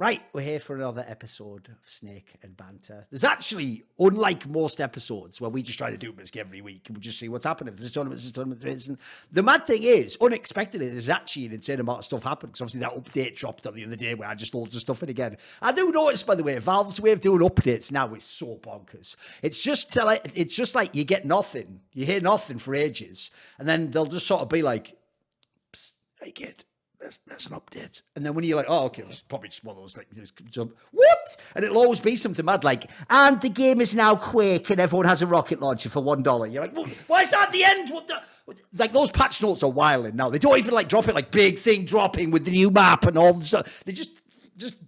Right, we're here for another episode of Snake and Banter. There's actually, unlike most episodes where we just try to do this every week and we just see what's happening. If there's a tournament, there's a tournament, there isn't. The mad thing is, unexpectedly, there's actually an insane amount of stuff happening because obviously that update dropped on the other day where I just loads of stuff in again. I do notice, by the way, Valve's way of doing updates now is so bonkers. It's just like you get nothing, you hear nothing for ages, and then they'll just sort of be like, "Psst, hey kid, there's an update." And then when you're like, oh, okay, it's probably just one of those, like, what? And it'll always be something mad like, and the game is now Quake and everyone has a rocket launcher for $1. You're like, well, why is that at the end? What the? Like, those patch notes are wilding now. They don't even like drop it like big thing dropping with the new map and all the stuff. They just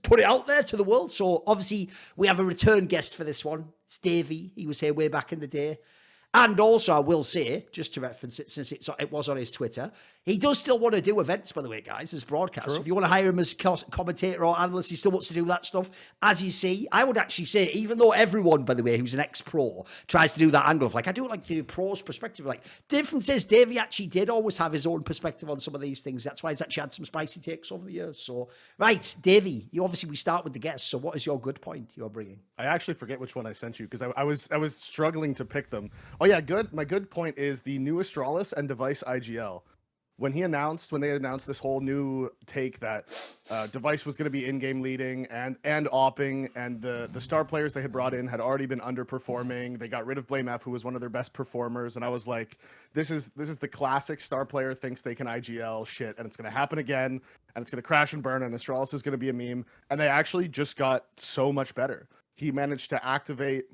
put it out there to the world. So obviously we have a return guest for this one. It's DAVEY. He was here way back in the day. And also, I will say, just to reference it, since it was on his Twitter, he does still want to do events, by the way, guys, as broadcasts. True. If you want to hire him as commentator or analyst, he still wants to do that stuff. As you see, I would actually say, even though everyone, by the way, who's an ex-pro tries to do that angle of, like, I do like the pro's perspective. Like, the difference is, DAVEY actually did always have his own perspective on some of these things. That's why he's actually had some spicy takes over the years. So, right, DAVEY, we start with the guests. So what is your good point you're bringing? I actually forget which one I sent you because I was struggling to pick them. Oh yeah, good. My good point is the new Astralis and DAVEY IGL. When they announced this whole new take that DAVEY was going to be in-game leading and AWPing, and the star players they had brought in had already been underperforming. They got rid of blameF, who was one of their best performers, and I was like, this is the classic star player thinks they can IGL shit, and it's going to happen again, and it's going to crash and burn, and Astralis is going to be a meme. And they actually just got so much better. He managed to activate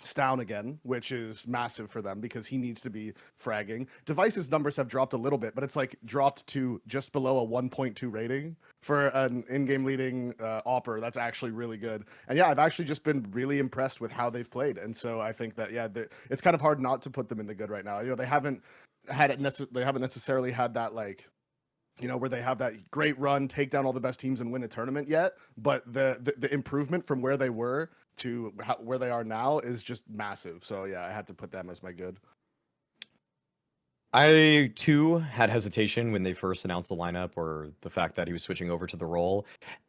Stown again, which is massive for them because he needs to be fragging. DAVEY's numbers have dropped a little bit, but it's like dropped to just below a 1.2 rating for an in-game leading AWPer. That's actually really good. And yeah, I've actually just been really impressed with how they've played. And so I think that, yeah, it's kind of hard not to put them in the good right now. You know, they haven't necessarily had that, like, you know, where they have that great run, take down all the best teams and win a tournament yet. But the improvement from where they were to where they are now is just massive. So yeah, I had to put them as my good. I too had hesitation when they first announced the lineup, or the fact that he was switching over to the role.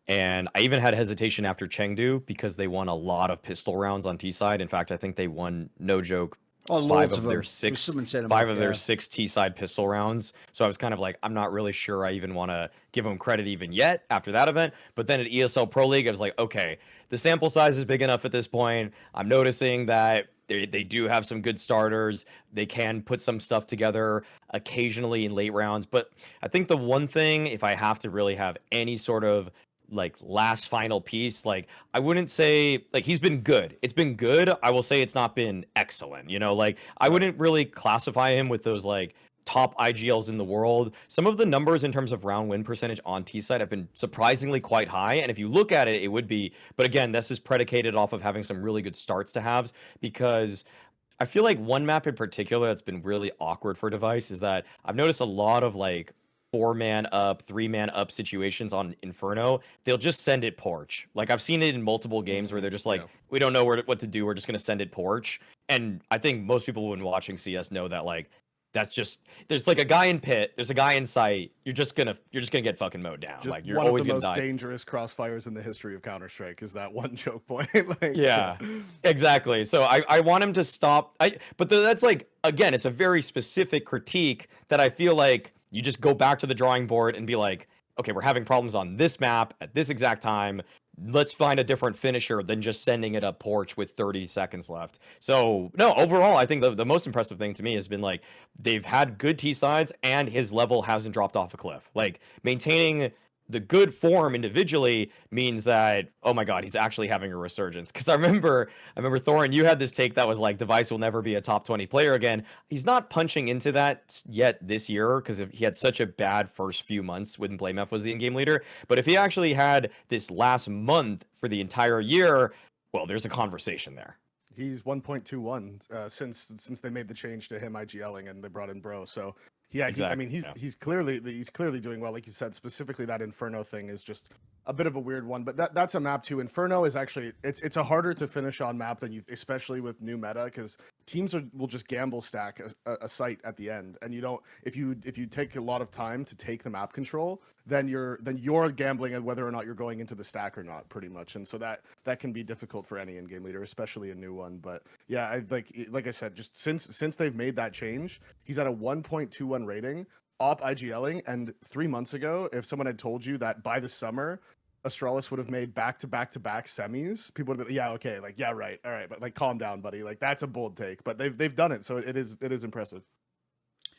And I even had hesitation after Chengdu because they won a lot of pistol rounds on T side. In fact, I think they won, no joke, five of their six T-side pistol rounds. So I was kind of like, I'm not really sure I even want to give them credit even yet after that event. But then at ESL Pro League, I was like, okay, the sample size is big enough at this point. I'm noticing that they do have some good starters. They can put some stuff together occasionally in late rounds. But I think the one thing, if I have to really have any sort of like last final piece, like, I wouldn't say, like, he's been good. It's been good. I will say it's not been excellent. You know, like, I wouldn't really classify him with those like top IGLs in the world. Some of the numbers in terms of round win percentage on T side have been surprisingly quite high. And if you look at it, it would be, but again, this is predicated off of having some really good starts to halves, because I feel like one map in particular that's been really awkward for DAVEY is that I've noticed a lot of like 4-man up, 3-man up situations on Inferno. They'll just send it porch. Like, I've seen it in multiple games where they're just like, we don't know what to do. We're just going to send it porch. And I think most people when watching CS know that, like, that's just, there's like a guy in pit, there's a guy in sight, you're just gonna get fucking mowed down. Just like, you're always gonna die. One of the most dangerous crossfires in the history of Counter-Strike is that one choke point. Like, yeah, exactly. So I want him to stop. But that's like, again, it's a very specific critique that I feel like you just go back to the drawing board and be like, okay, we're having problems on this map at this exact time. Let's find a different finisher than just sending it up porch with 30 seconds left. So, no, overall, I think the most impressive thing to me has been, like, they've had good T-sides and his level hasn't dropped off a cliff. Like, maintaining the good form individually means that, oh my god, he's actually having a resurgence. Because I remember Thorin, you had this take that was like, DAVEY will never be a top 20 player again. He's not punching into that yet this year because he had such a bad first few months when BlameF was the in-game leader. But if he actually had this last month for the entire year, well, there's a conversation there. He's 1.21 since they made the change to him IGLing and they brought in Bro. So Yeah, I Exactly. mean, he's clearly doing well. Like you said, specifically that Inferno thing is just a bit of a weird one. But that's a map too. Inferno is actually it's a harder to finish on map than you, especially with new meta, because teams will just gamble stack a site at the end, and you don't if you take a lot of time to take the map control, then you're gambling at whether or not you're going into the stack or not, pretty much. And so that can be difficult for any in-game leader, especially a new one. But yeah, like I said, just since they've made that change, he's at a 1.21 rating, IGLing, and 3 months ago, if someone had told you that by the summer Astralis would have made back-to-back-to-back semis, people would have been, yeah, okay, like, yeah, right, all right, but like, calm down, buddy. Like, that's a bold take, but they've done it, so it is impressive.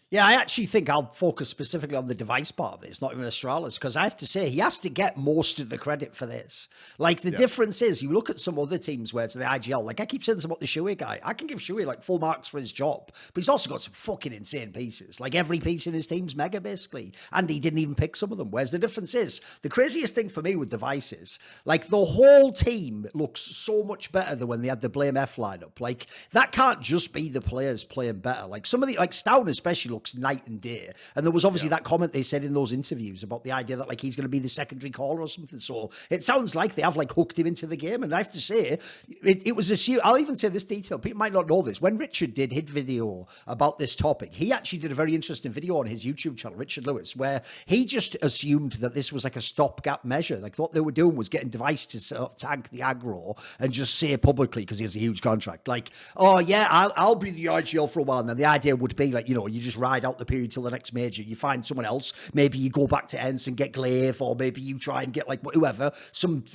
Yeah, I actually think I'll focus specifically on the device part of this, not even Astralis, because I have to say, he has to get most of the credit for this. Like, the difference is, you look at some other teams where it's the IGL, like, I keep saying this about the Shuey guy. I can give Shuey, like, full marks for his job, but he's also got some fucking insane pieces. Like, every piece in his team's mega, basically, and he didn't even pick some of them. Whereas the difference is, the craziest thing for me with devices, like, the whole team looks so much better than when they had the Blame F lineup. Like, that can't just be the players playing better. Like, some of the, like, Stown especially looks night and day. And there was obviously that comment they said in those interviews about the idea that like he's going to be the secondary caller or something. So it sounds like they have like hooked him into the game. And I have to say, it was assumed, I'll even say this detail, people might not know this. When Richard did his video about this topic, he actually did a very interesting video on his YouTube channel, Richard Lewis, where he just assumed that this was like a stopgap measure. Like what they were doing was getting Device to sort of tag the aggro and just say publicly, because he has a huge contract, like, oh yeah, I'll be the IGL for a while. And then the idea would be like, you know, you just ride out the period till the next major, you find someone else, maybe you go back to Ents and get Glaive, or maybe you try and get like whoever, some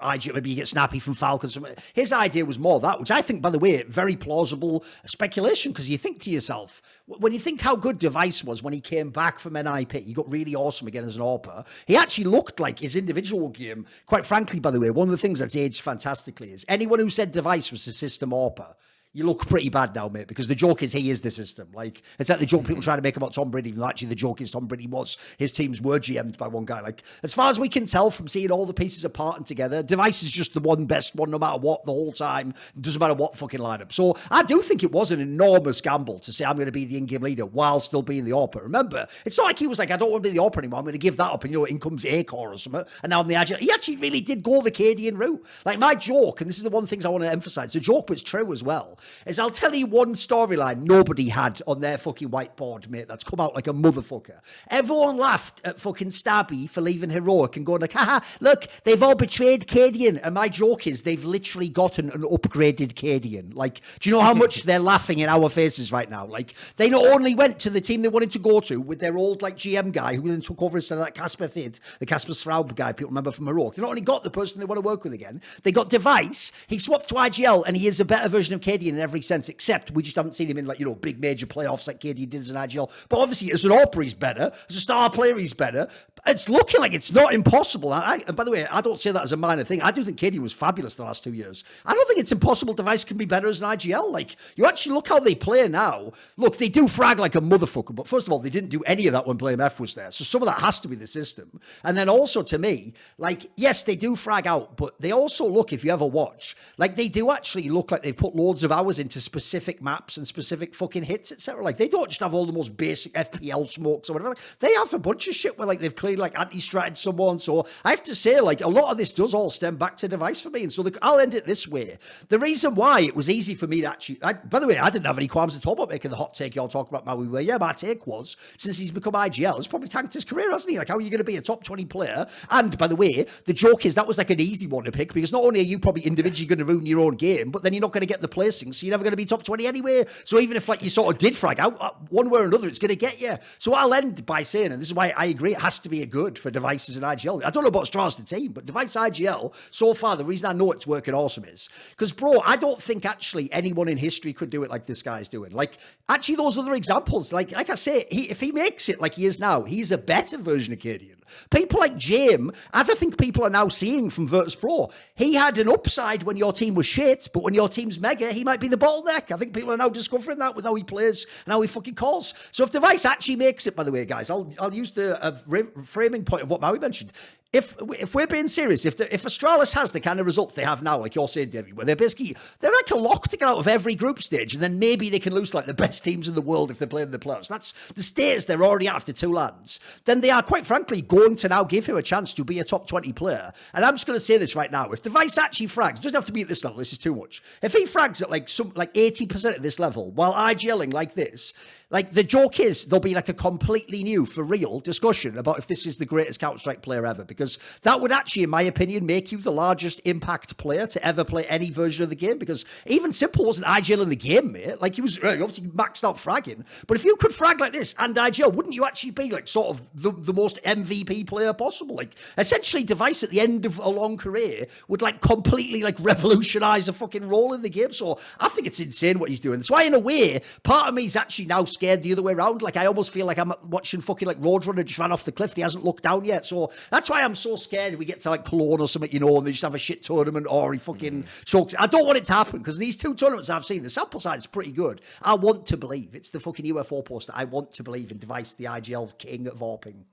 IG, maybe you get Snappy from Falcons. His idea was more that, which I think, by the way, very plausible speculation, because you think to yourself, when you think how good Device was when he came back from NIP, he got really awesome again as an AWPer. He actually looked like his individual game, quite frankly, by the way, one of the things that's aged fantastically is anyone who said Device was the system AWPer, you look pretty bad now, mate, because the joke is he is the system. Like, it's like the joke people try to make about Tom Brady, even though actually the joke is Tom Brady was, his teams were GM'd by one guy. Like, as far as we can tell from seeing all the pieces apart and together, Device is just the one best one, no matter what, the whole time. It doesn't matter what fucking lineup. So I do think it was an enormous gamble to say I'm going to be the in-game leader while still being the AWPer. Remember, it's not like he was like, I don't want to be the AWPer anymore, I'm going to give that up, and, you know, in comes A-Core or something, and now I'm the Agile. He actually really did go the cadiaN route. Like, my joke, and this is the one things I want to emphasize, the joke, but it's true as well, is I'll tell you one storyline nobody had on their fucking whiteboard, mate, that's come out like a motherfucker. Everyone laughed at fucking Stabby for leaving Heroic and going like, haha, look, they've all betrayed cadiaN. And my joke is they've literally gotten an upgraded cadiaN. Like, do you know how much they're laughing in our faces right now? Like, they not only went to the team they wanted to go to with their old like GM guy who then took over instead of that Casper Fid, the Casper Straub guy people remember from Heroic. They not only got the person they want to work with again, they got Device. He swapped to IGL and he is a better version of cadiaN in every sense, except we just haven't seen him in, like, you know, big major playoffs like cadiaN did as an IGL. But obviously, as an AWPer, he's better. As a star player, he's better. It's looking like it's not impossible. And by the way, I don't say that as a minor thing. I do think cadiaN was fabulous the last 2 years. I don't think it's impossible Device can be better as an IGL. Like, you actually look how they play now. Look, they do frag like a motherfucker. But first of all, they didn't do any of that when Blame F was there. So some of that has to be the system. And then also, to me, like, yes, they do frag out. But they also look, if you ever watch, like, they do actually look like they've put loads of hours into specific maps and specific fucking hits, etc. Like, they don't just have all the most basic FPL smokes or whatever. They have a bunch of shit where, like, they've clearly, like, anti-stratted someone. So I have to say, like, a lot of this does all stem back to Device for me. And so I'll end it this way. The reason why it was easy for me to actually, by the way, I didn't have any qualms at all about making the hot take y'all talk about Maui. Where, yeah, my take was, since he's become IGL, he's probably tanked his career, hasn't he? Like, how are you going to be a top 20 player? And by the way, the joke is that was like an easy one to pick, because not only are you probably individually going to ruin your own game, but then you're not going to get the placing, so you're never going to be top 20 anyway. So even if, like, you sort of did frag out one way or another, it's going to get you. So I'll end by saying, and this is why I agree, it has to be a good for Devices and IGL. I don't know about Astralis the team, but Device IGL, so far, the reason I know it's working awesome is because, bro, I don't think actually anyone in history could do it like this guy's doing. Like, actually, those other examples, like I say, if he makes it like he is now, he's a better version of cadiaN. People like James, as I think people are now seeing from Virtus.pro, he had an upside when your team was shit, but when your team's mega, he might be the bottleneck. I think people are now discovering that with how he plays and how he fucking calls. So if Device actually makes it, by the way, guys, I'll use the framing point of what Maui mentioned. if we're being serious, if Astralis has the kind of results they have now, like you're saying, Davey, where they're like a lock to get out of every group stage, and then maybe they can lose to like the best teams in the world if they play in the playoffs. That's the status they're already at after 2 lands. Then they are, quite frankly, going to now give him a chance to be a top 20 player. And I'm just going to say this right now: if DAVEY actually frags, it doesn't have to be at this level. This is too much. If he frags at like 80% at this level while IGLing like this. Like, the joke is there'll be like a completely new, for real, discussion about if this is the greatest Counter-Strike player ever, because that would actually, in my opinion, make you the largest impact player to ever play any version of the game, because even Simple wasn't IGL in the game, mate. Like, he was obviously maxed out fragging, but if you could frag like this and IGL, wouldn't you actually be like sort of the most MVP player possible? Like, essentially, DAVEY at the end of a long career would like completely like revolutionize a fucking role in the game. So I think it's insane what he's doing. That's why, in a way, part of me is actually now scared the other way around. Like, I almost feel like I'm watching fucking like Roadrunner just ran off the cliff and he hasn't looked down yet. So that's why I'm so scared we get to like Cologne or something, and they just have a shit tournament or he fucking chokes. I don't want it to happen, because these 2 tournaments I've seen, the sample size is pretty good. I want to believe. It's the fucking UFO poster. I want to believe in DAVEY, the IGL king of AWPing.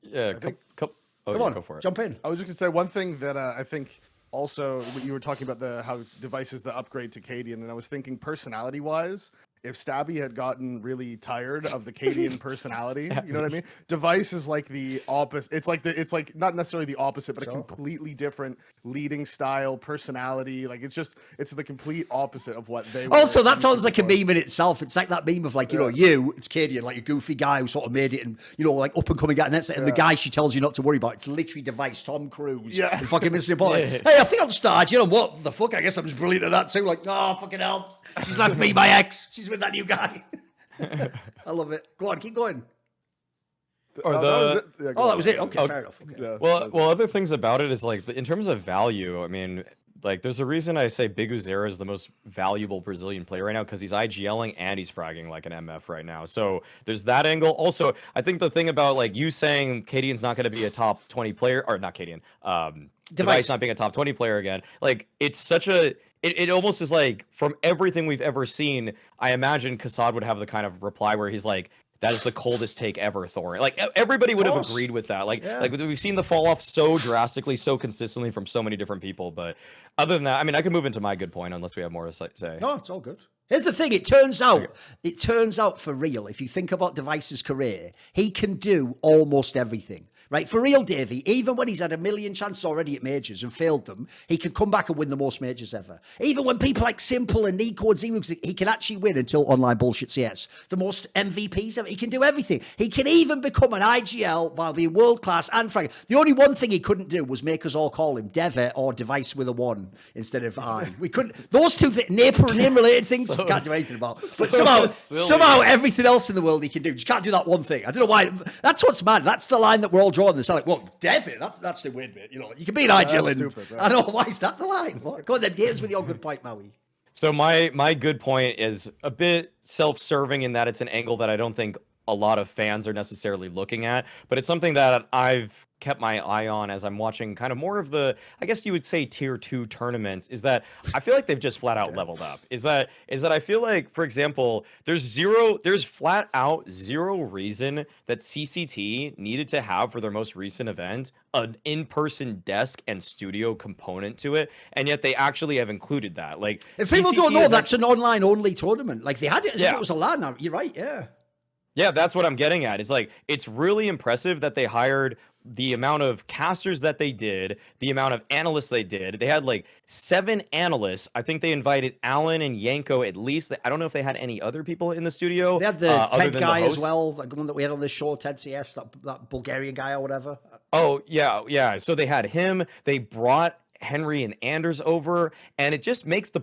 Yeah, come on, go for it. Jump in. I was just gonna say one thing that I think also you were talking about how DAVEY is the upgrade to cadiaN, and I was thinking personality-wise, if Stabby had gotten really tired of the cadiaN personality, you know what I mean? DAVEY is like the opposite. It's like not necessarily the opposite, but a completely different leading style, personality. Like, it's the complete opposite of what they were. Also, that sounds like a meme in itself. It's like that meme of like, it's cadiaN, like a goofy guy who sort of made it and, like up and coming guy. And that's it. And the guy she tells you not to worry about, it's literally DAVEY, Tom Cruise. Yeah. And fucking Mr. Apollo. Hey, I think I'll start. You know what the fuck? I guess I'm just brilliant at that too. Like, oh, fucking hell. She's left me, my ex. She's with that new guy. I love it. Go on, keep going. That was it. Okay, fair enough. Okay. Yeah, Well, other things about it is like in terms of value. I mean, like there's a reason I say Big Uzera is the most valuable Brazilian player right now, because he's IGLing and he's fragging like an MF right now. So there's that angle. Also, I think the thing about like you saying cadiaN's not going to be a top 20 player, or not cadiaN, DAVEY's not being a top 20 player again. Like, it's such a it almost is like, from everything we've ever seen, I imagine Kassad would have the kind of reply where he's like, that is the coldest take ever, Thorin. Like, everybody would have agreed with that. Like, like we've seen the fall off so drastically, so consistently from so many different people. But other than that, I mean, I could move into my good point unless we have more to say. No, it's all good. Here's the thing. It turns out for real, if you think about DAVEY's career, he can do almost everything. Right, for real, Davey, even when he's had a million chances already at majors and failed them, he can come back and win the most majors ever. Even when people like Simple and Nico and ZywOo, he can actually win until online bullshit CS. The most MVPs ever. He can do everything. He can even become an IGL while being world-class and frank. The only one thing he couldn't do was make us all call him DAVEY or DAVEY with a 1 instead of I. We couldn't. Those two name-related things he can't do anything about. But somehow everything else in the world he can do. Just can't do that one thing. I don't know why. That's what's mad. That's the line that we're all drawing this. I'm like, well, DAVEY, that's the win, mate. You know, you can be an IGL and stupid, right? I know, why is that the line? What? Go on then, get us with your good point, Maui. So my good point is a bit self-serving in that it's an angle that I don't think a lot of fans are necessarily looking at, but it's something that I've kept my eye on as I'm watching kind of more of the, I guess you would say, tier 2 tournaments, is that I feel like they've just flat out leveled up. Is that I feel like, for example, there's flat out zero reason that CCT needed to have for their most recent event an in-person desk and studio component to it, and yet they actually have included that. Like, if people don't know, that's an online only tournament. Like, they had it as if it was a LAN. Now you're right, yeah, that's what I'm getting at. It's like, it's really impressive that they hired the amount of casters that they did, the amount of analysts they did. They had like 7 analysts. I think they invited Alan and Yanko at least. I don't know if they had any other people in the studio. They had the Ted guy as well, the one that we had on this show, Ted CS, that Bulgarian guy or whatever. Oh, yeah. So they had him. They brought Henry and Anders over, and it just makes the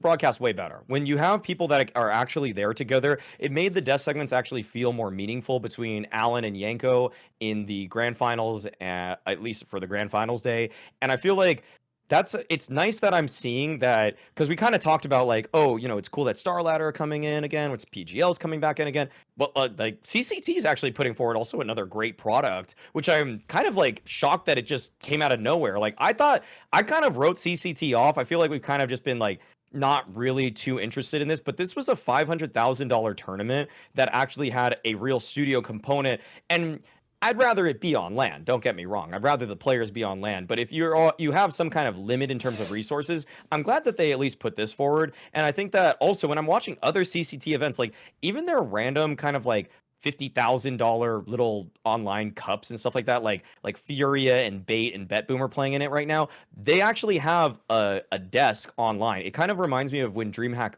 broadcast way better when you have people that are actually there together. It made the death segments actually feel more meaningful between Alan and Yanko in the grand finals, at least for the grand finals day. And I feel like it's nice that I'm seeing that, because we kind of talked about like, oh, you know, it's cool that Star Ladder are coming in again, which PGL's coming back in again, but like CCT is actually putting forward also another great product, which I'm kind of like shocked that it just came out of nowhere. Like, I thought, I kind of wrote CCT off. I feel like we've kind of just been like not really too interested in this, but this was a $500,000 tournament that actually had a real studio component. And I'd rather it be on LAN. Don't get me wrong. I'd rather the players be on LAN. But if you have some kind of limit in terms of resources, I'm glad that they at least put this forward. And I think that also when I'm watching other CCT events, like even their random kind of like $50,000 little online cups and stuff like that, like Furia and Bait and Bet Boom are playing in it right now. They actually have a desk online. It kind of reminds me of when DreamHack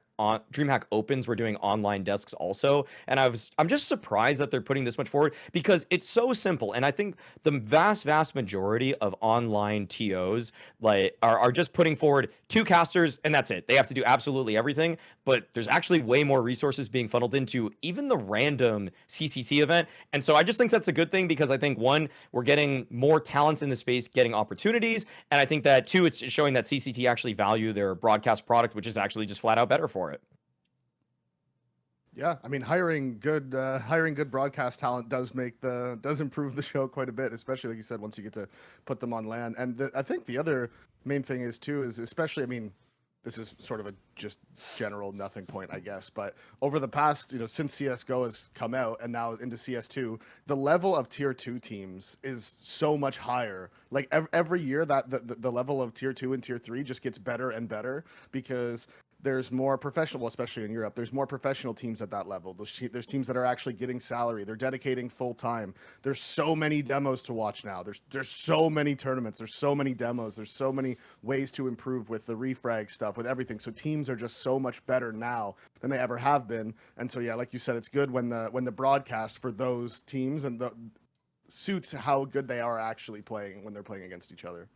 Opens were doing online desks also, and I'm just surprised that they're putting this much forward because it's so simple. And I think the vast majority of online TOs like are just putting forward 2 casters and that's it. They have to do absolutely everything, but there's actually way more resources being funneled into even the random CCT event. And so I just think that's a good thing because I think 1, we're getting more talents in the space getting opportunities, and I think that 2, it's showing that CCT actually value their broadcast product, which is actually just flat out better for it. Yeah, I mean, hiring good broadcast talent does improve the show quite a bit, especially like you said, once you get to put them on LAN. And I think the other main thing is too is especially, I mean, this is sort of a just general nothing point, I guess, but over the past, since CS:GO has come out and now into CS2, the level of tier 2 teams is so much higher. Like every year that the level of tier 2 and tier 3 just gets better and better because there's more professional, especially in Europe. There's more professional teams at that level. There's teams that are actually getting salary. They're dedicating full time. There's so many demos to watch now. There's so many tournaments. There's so many demos. There's so many ways to improve with the refrag stuff, with everything. So teams are just so much better now than they ever have been. And so yeah, like you said, it's good when the broadcast for those teams and suits how good they are actually playing when they're playing against each other.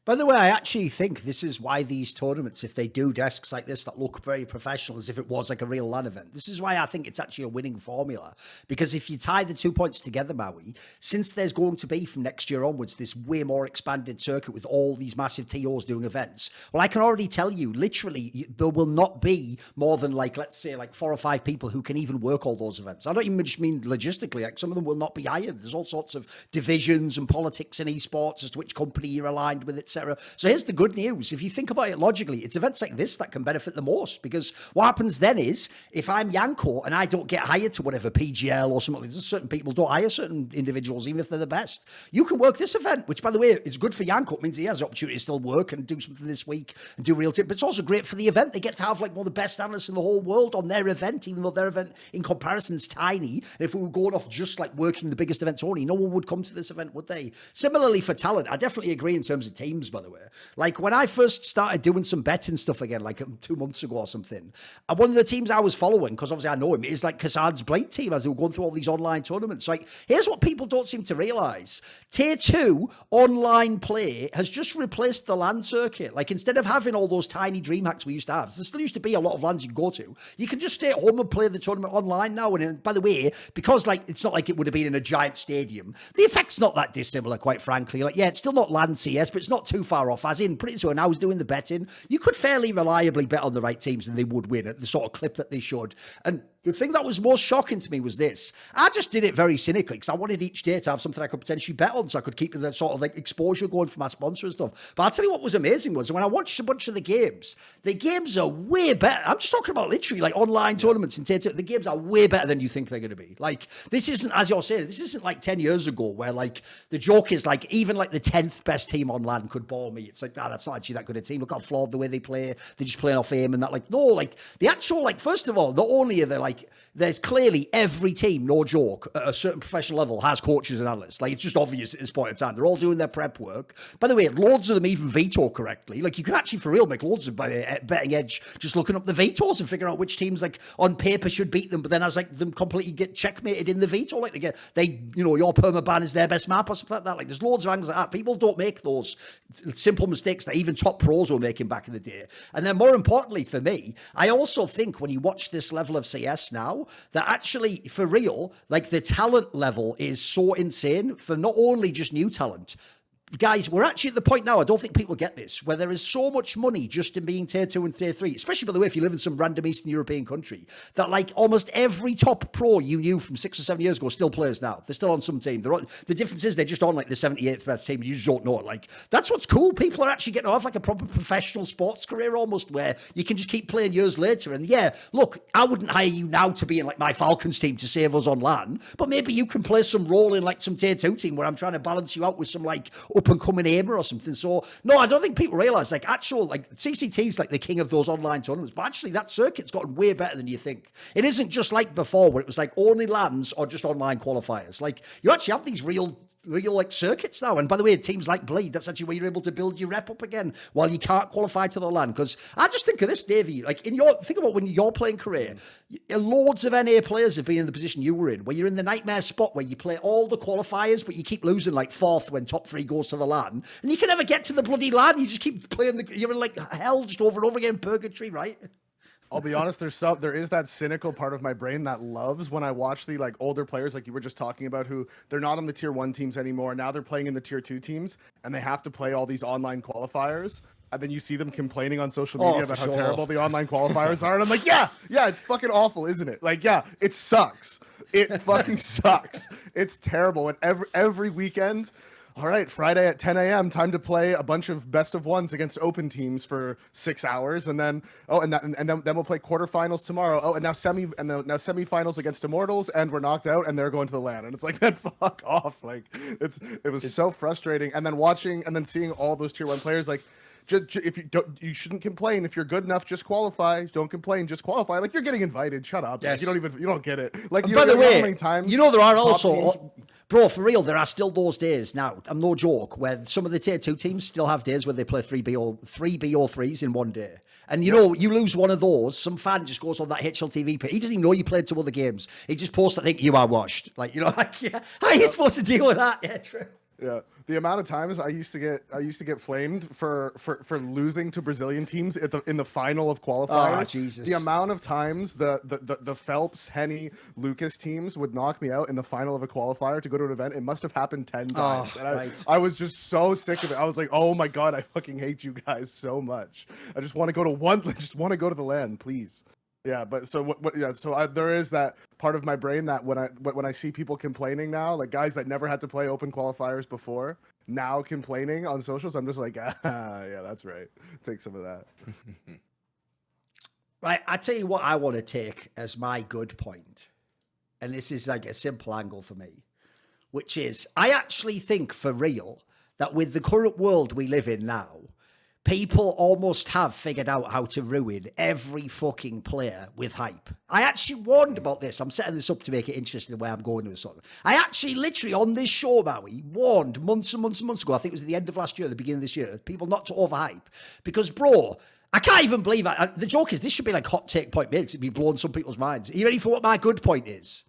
By the way, I actually think this is why these tournaments, if they do desks like this that look very professional as if it was like a real LAN event, this is why I think it's actually a winning formula. Because if you tie the 2 points together, Maui, since there's going to be from next year onwards this way more expanded circuit with all these massive TOs doing events, well, I can already tell you, literally, there will not be more than like, let's say like 4 or 5 people who can even work all those events. I don't even just mean logistically, like some of them will not be hired. There's all sorts of divisions and politics in esports as to which company you're aligned with, etc. So here's the good news. If you think about it logically, it's events like this that can benefit the most, because what happens then is if I'm Yanko and I don't get hired to whatever PGL or something, there's certain people don't hire certain individuals, even if they're the best. You can work this event, which by the way, is good for Yanko. It means he has the opportunity to still work and do something this week and do real time. But it's also great for the event. They get to have like one of the best analysts in the whole world on their event, even though their event in comparison is tiny. And if we were going off just like working the biggest events only, no one would come to this event, would they? Similarly for talent, I definitely agree in terms of teams, by the way. Like when I first started doing some betting stuff again, like 2 months ago or something, and one of the teams I was following, because obviously I know him, is like Kassad's Blade team as they were going through all these online tournaments. Like, here's what people don't seem to realize. Tier 2 online play has just replaced the LAN circuit. Like instead of having all those tiny dream hacks we used to have, there still used to be a lot of LANs you can go to. You can just stay at home and play the tournament online now. And by the way, because like it's not like it would have been in a giant stadium, the effect's not that dissimilar, quite frankly. Like, yeah, it's still not LAN CS, but it's not too far off. As in, put it so when I was doing the betting, you could fairly reliably bet on the right teams and they would win at the sort of clip that they should. And the thing that was most shocking to me was this. I just did it very cynically because I wanted each day to have something I could potentially bet on so I could keep the sort of like exposure going for my sponsor and stuff. But I'll tell you what was amazing was when I watched a bunch of the games are way better. I'm just talking about literally like online tournaments and the games are way better than you think they're going to be. Like this isn't, as you're saying, this isn't like 10 years ago where like the joke is like even like the 10th best team on LAN could ball me. It's like, that's not actually that good a team. Look how flawed the way they play. They're just playing off aim and that. Like, no, like the actual, like, first of all, not only are they like, there's clearly every team, no joke, at a certain professional level has coaches and analysts. Like, it's just obvious at this point in time. They're all doing their prep work. By the way, loads of them even veto correctly. Like, you can actually, for real, make loads of betting edge just looking up the vetoes and figuring out which teams, like, on paper should beat them, but then as, like, them completely get checkmated in the veto. Like, your permaban is their best map or something like that. Like, there's loads of angles like that. People don't make those simple mistakes that even top pros were making back in the day. And then more importantly for me, I also think when you watch this level of CS now, that actually, for real, like the talent level is so insane for not only just new talent, guys, we're actually at the point now, I don't think people get this, where there is so much money just in being tier 2 and tier 3, especially, by the way, if you live in some random Eastern European country, that like almost every top pro you knew from 6 or 7 years ago still plays now. They're still on some team. The difference is they're just on like the 78th best team. You just don't know it. Like, that's what's cool. People are actually getting to have like a proper professional sports career almost, where you can just keep playing years later. And yeah, look, I wouldn't hire you now to be in like my Falcons team to save us on LAN, but maybe you can play some role in like some tier 2 team where I'm trying to balance you out with some like up and coming aimer or something. So no, I don't think people realize like actual like CCT is like the king of those online tournaments, but actually that circuit's gotten way better than you think. It isn't just like before where it was like only LANs or just online qualifiers. Like you actually have these real like circuits now. And by the way, teams like Bleed, that's actually where you're able to build your rep up again while you can't qualify to the LAN. Because I just think of this, Davey, like think about when you're playing career, loads of NA players have been in the position you were in, where you're in the nightmare spot where you play all the qualifiers, but you keep losing like 4th when top 3 goes to the LAN, and you can never get to the bloody LAN. You just keep playing you're in like hell just over and over again, purgatory, right? I'll be honest, there is that cynical part of my brain that loves when I watch the like older players like you were just talking about, who they're not on the tier 1 teams anymore. Now they're playing in the tier 2 teams and they have to play all these online qualifiers. And then you see them complaining on social media about how terrible the online qualifiers are. And I'm like, yeah, it's fucking awful, isn't it? Like, yeah, it sucks. It fucking sucks. It's terrible. And every weekend, all right, Friday at 10 a.m., time to play a bunch of best of ones against open teams for 6 hours, and then then we'll play quarterfinals tomorrow. Oh, and now semifinals against Immortals, and we're knocked out, and they're going to the LAN. And it's like, man, fuck off! Like it was so frustrating. And then watching and then seeing all those tier 1 players like. If you shouldn't complain. If you're good enough, just qualify. Don't complain, just qualify. Like, you're getting invited. Shut up. Yes. Like, you don't get it. Like, by the way, how many times you know there are also teams... Bro, for real, there are still those days now. I'm no joke, where some of the tier 2 teams still have days where they play 3B or 3s in one day. And you know, you lose one of those, some fan just goes on that HLTV page. He doesn't even know you played 2 other games. He just posts, I think you are washed. Like, you know, like, yeah, how are you supposed to deal with that? Yeah, true. Yeah, the amount of times I used to get flamed for losing to Brazilian teams in the final of qualifiers. Oh, Jesus. The amount of times the Phelps, Henny, Lucas teams would knock me out in the final of a qualifier to go to an event. It must have happened 10 times. And I was just so sick of it. I was like, oh my God, I fucking hate you guys so much. I just want to go to I just want to go to the LAN, please. Yeah, but so there is that part of my brain that when I see people complaining now, like guys that never had to play open qualifiers before, now complaining on socials, I'm just like, yeah, that's right. Take some of that. Right, I tell you what I want to take as my good point, and this is like a simple angle for me, which is I actually think for real that with the current world we live in now, people almost have figured out how to ruin every fucking player with hype. I actually warned about this. I'm setting this up to make it interesting where I'm going with this on. I actually literally on this show, Maui, warned months and months and months ago, I think it was at the end of last year, the beginning of this year, people not to overhype. Because, bro, I can't even believe it. The joke is this should be like hot take point made. It'd be blowing some people's minds. Are you ready for what my good point is?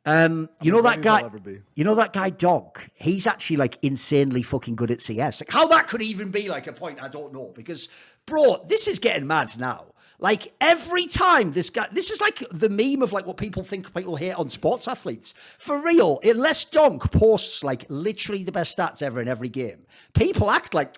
You know that guy Donk, he's actually like insanely fucking good at CS. Like how that could even be like a point, I don't know. Because, bro, this is getting mad now. Like every time this is like the meme of like what people think people hate on sports athletes. For real, unless Donk posts like literally the best stats ever in every game, people act like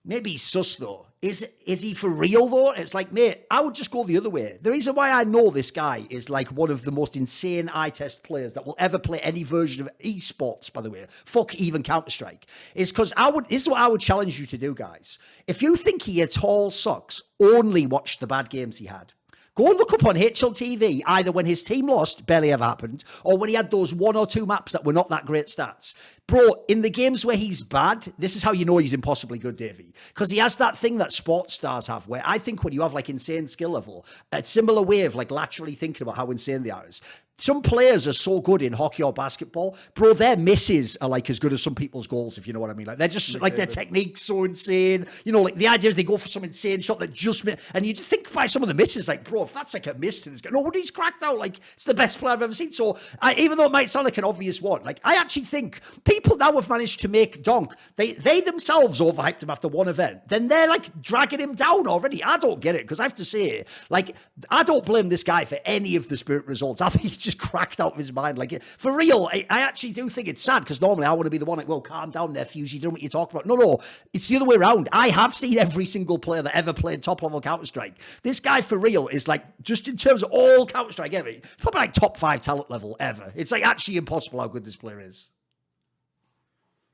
maybe he's sus though. Is he for real though? It's like, mate, I would just go the other way. The reason why I know this guy is like one of the most insane eye test players that will ever play any version of esports, by the way. Fuck even Counter-Strike. Is because this is what I would challenge you to do, guys. If you think he at all sucks, only watch the bad games he had. Go and look up on HLTV, either when his team lost, barely ever happened, or when he had those 1 or 2 maps that were not that great stats. Bro, in the games where he's bad, this is how you know he's impossibly good, Davey. Because he has that thing that sports stars have, where I think when you have like insane skill level, a similar way of like laterally thinking about how insane they are is, some players are so good in hockey or basketball, bro, their misses are like as good as some people's goals, if you know what I mean. Like they're just like their technique's so insane. You know, like the idea is they go for some insane shot that just and you just think by some of the misses, like, bro, if that's like a miss to this guy, nobody's cracked out. Like it's the best player I've ever seen. So even though it might sound like an obvious one, like I actually think people now have managed to make Donk, they themselves overhyped him after one event. Then they're like dragging him down already. I don't get it because I have to say, like, I don't blame this guy for any of the Spirit results. I think he's just just cracked out of his mind. Like, for real, I actually do think it's sad, because normally I want to be the one like, well, calm down there, Fuse, you don't know what you're talking about. No, it's the other way around. I have seen every single player that ever played top-level Counter-Strike. This guy, for real, is like, just in terms of all Counter-Strike ever, probably like top 5 talent level ever. It's like actually impossible how good this player is.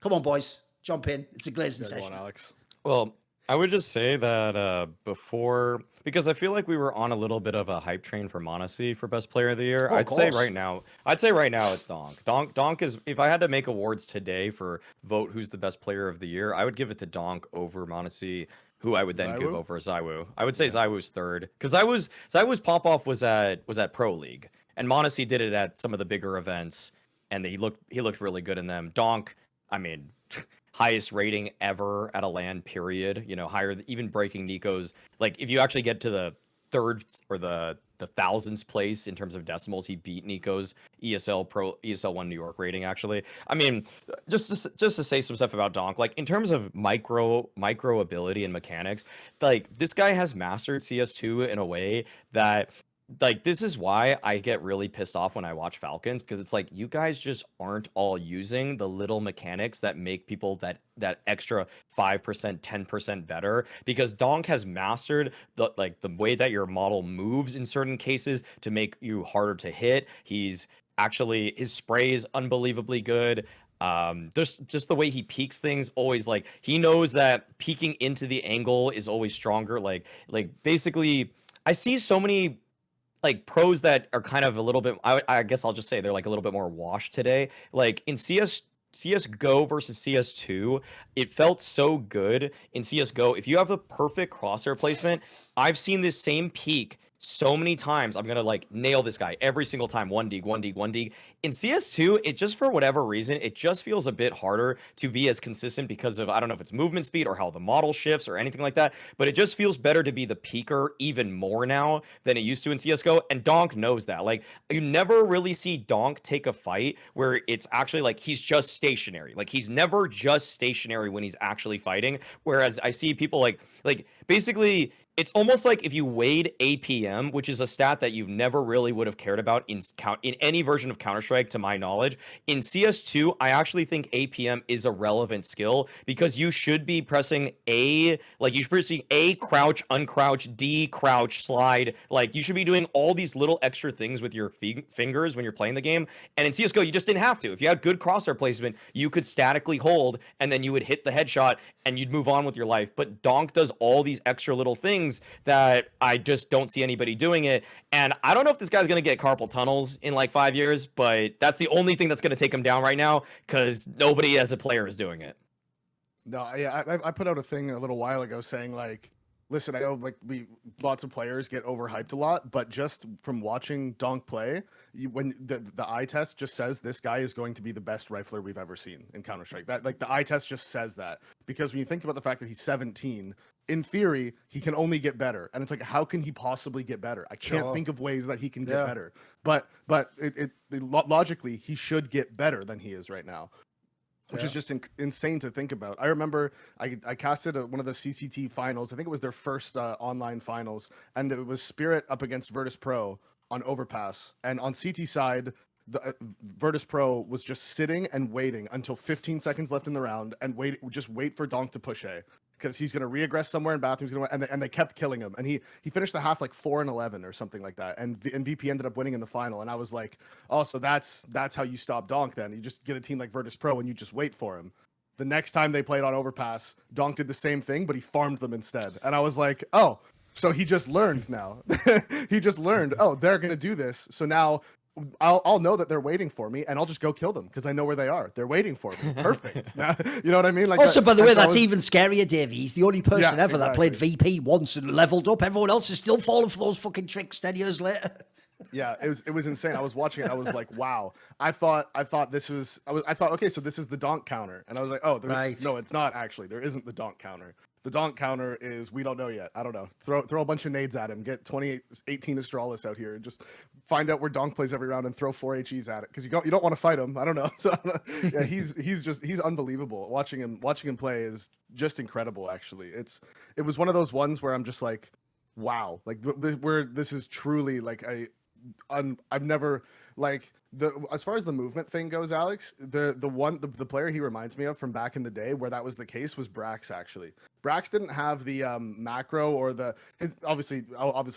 Come on, boys. Jump in. It's a glazing session. Go on, Alex. Well, I would just say that before, because I feel like we were on a little bit of a hype train for m0NESY for best player of the year. I'd say right now it's Donk. Donk is, if I had to make awards today for vote who's the best player of the year, I would give it to Donk over m0NESY, who I would then give over ZywOo. I would say ZywOo's third, because ZywOo's pop-off was at Pro League, and m0NESY did it at some of the bigger events, and he looked really good in them. Donk, I mean, highest rating ever at a LAN, period. You know, higher, even breaking Nico's. Like, if you actually get to the third or the thousands place in terms of decimals, he beat Nico's ESL 1 New York rating, actually. I mean, just to say some stuff about Donk, like, in terms of micro ability and mechanics, like, this guy has mastered CS2 in a way that, like, this is why I get really pissed off when I watch Falcons, because it's like, you guys just aren't all using the little mechanics that make people that extra 5%, 10% better, because Donk has mastered the way that your model moves in certain cases to make you harder to hit. His spray is unbelievably good. Just the way he peeks things, always, like, he knows that peeking into the angle is always stronger. Like basically, I see so many like pros that are kind of a little bit, I guess I'll just say they're like a little bit more washed today. Like in CSGO versus CS2, it felt so good in CSGO. If you have the perfect crosshair placement, I've seen this same peak so many times. I'm gonna like nail this guy every single time. 1D, 1D, 1D. In CS2, it just, for whatever reason, it just feels a bit harder to be as consistent, because of, I don't know if it's movement speed or how the model shifts or anything like that, but it just feels better to be the peaker even more now than it used to in CSGO. And Donk knows that. Like, you never really see Donk take a fight where it's actually like he's just stationary. Like, he's never just stationary when he's actually fighting. Whereas I see people like basically, it's almost like if you weighed APM, which is a stat that you never really would have cared about in any version of Counter-Strike, to my knowledge. In CS2, I actually think APM is a relevant skill, because you should be pressing A, like, you should be pressing A, crouch, uncrouch, D, crouch, slide. Like, you should be doing all these little extra things with your fingers when you're playing the game. And in CSGO, you just didn't have to. If you had good crosshair placement, you could statically hold, and then you would hit the headshot, and you'd move on with your life. But Donk does all these extra little things that I just don't see anybody doing it. And I don't know if this guy's going to get carpal tunnels in like 5 years, but that's the only thing that's going to take him down right now, because nobody as a player is doing it. No, I put out a thing a little while ago saying, like, listen, I know, like, lots of players get overhyped a lot, but just from watching Donk play, when the eye test just says this guy is going to be the best rifler we've ever seen in Counter-Strike. That, like, the eye test just says that, because when you think about the fact that he's 17, in theory, he can only get better. And it's like, how can he possibly get better? I can't think of ways that he can get better. But logically, he should get better than he is right now, which is just insane to think about. I remember I casted one of the CCT finals. I think it was their first online finals, and it was Spirit up against Virtus.pro on Overpass. And on CT side, the Virtus.pro was just sitting and waiting until 15 seconds left in the round, and wait for Donk to push A, because he's going to re-aggress somewhere in bathrooms, and they kept killing him. And he finished the half like 4-11 or something like that. And VP ended up winning in the final. And I was like, oh, so that's how you stop Donk then. You just get a team like Virtus.pro and you just wait for him. The next time they played on Overpass, Donk did the same thing, but he farmed them instead. And I was like, oh, so he just learned now. He just learned, oh, they're going to do this. So now I'll know that they're waiting for me, and I'll just go kill them, because I know where they are. They're waiting for me. Perfect. Now, you know what I mean? Like, also, by the way, that's even scarier, Davey. He's the only person ever that played exactly. VP once and leveled up. Everyone else is still falling for those fucking tricks 10 years later. Yeah, it was insane. I was watching it. I was like, wow. I thought okay, so this is the Donk counter, and I was like, oh, no, it's not actually. There isn't the Donk counter. The Donk counter is, we don't know yet. I don't know. Throw a bunch of nades at him. Get 18 Astralis out here and just find out where Donk plays every round and throw 4 HEs at it, because you don't want to fight him. I don't know. So yeah, he's unbelievable. Watching him play is just incredible. Actually, it was one of those ones where I'm just like, wow, like this is truly like I've never like as far as the movement thing goes, Alex, the player he reminds me of from back in the day where that was the case was Brax. Actually, Brax didn't have the macro or obviously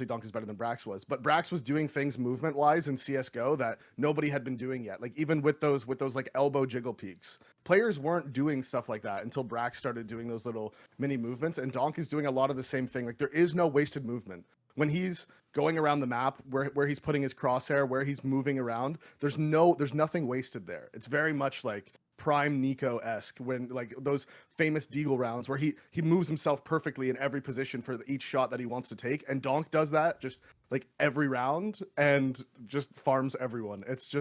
Donk is better than Brax was, but Brax was doing things movement wise in CS:GO that nobody had been doing yet. Like even with those like elbow jiggle peaks, players weren't doing stuff like that until Brax started doing those little mini movements, and Donk is doing a lot of the same thing. Like there is no wasted movement when he's going around the map, where he's putting his crosshair, where he's moving around. There's nothing wasted there. It's very much like prime Nico-esque, when like those famous Deagle rounds where he moves himself perfectly in every position for each shot that he wants to take, and Donk does that just like every round and just farms everyone. It's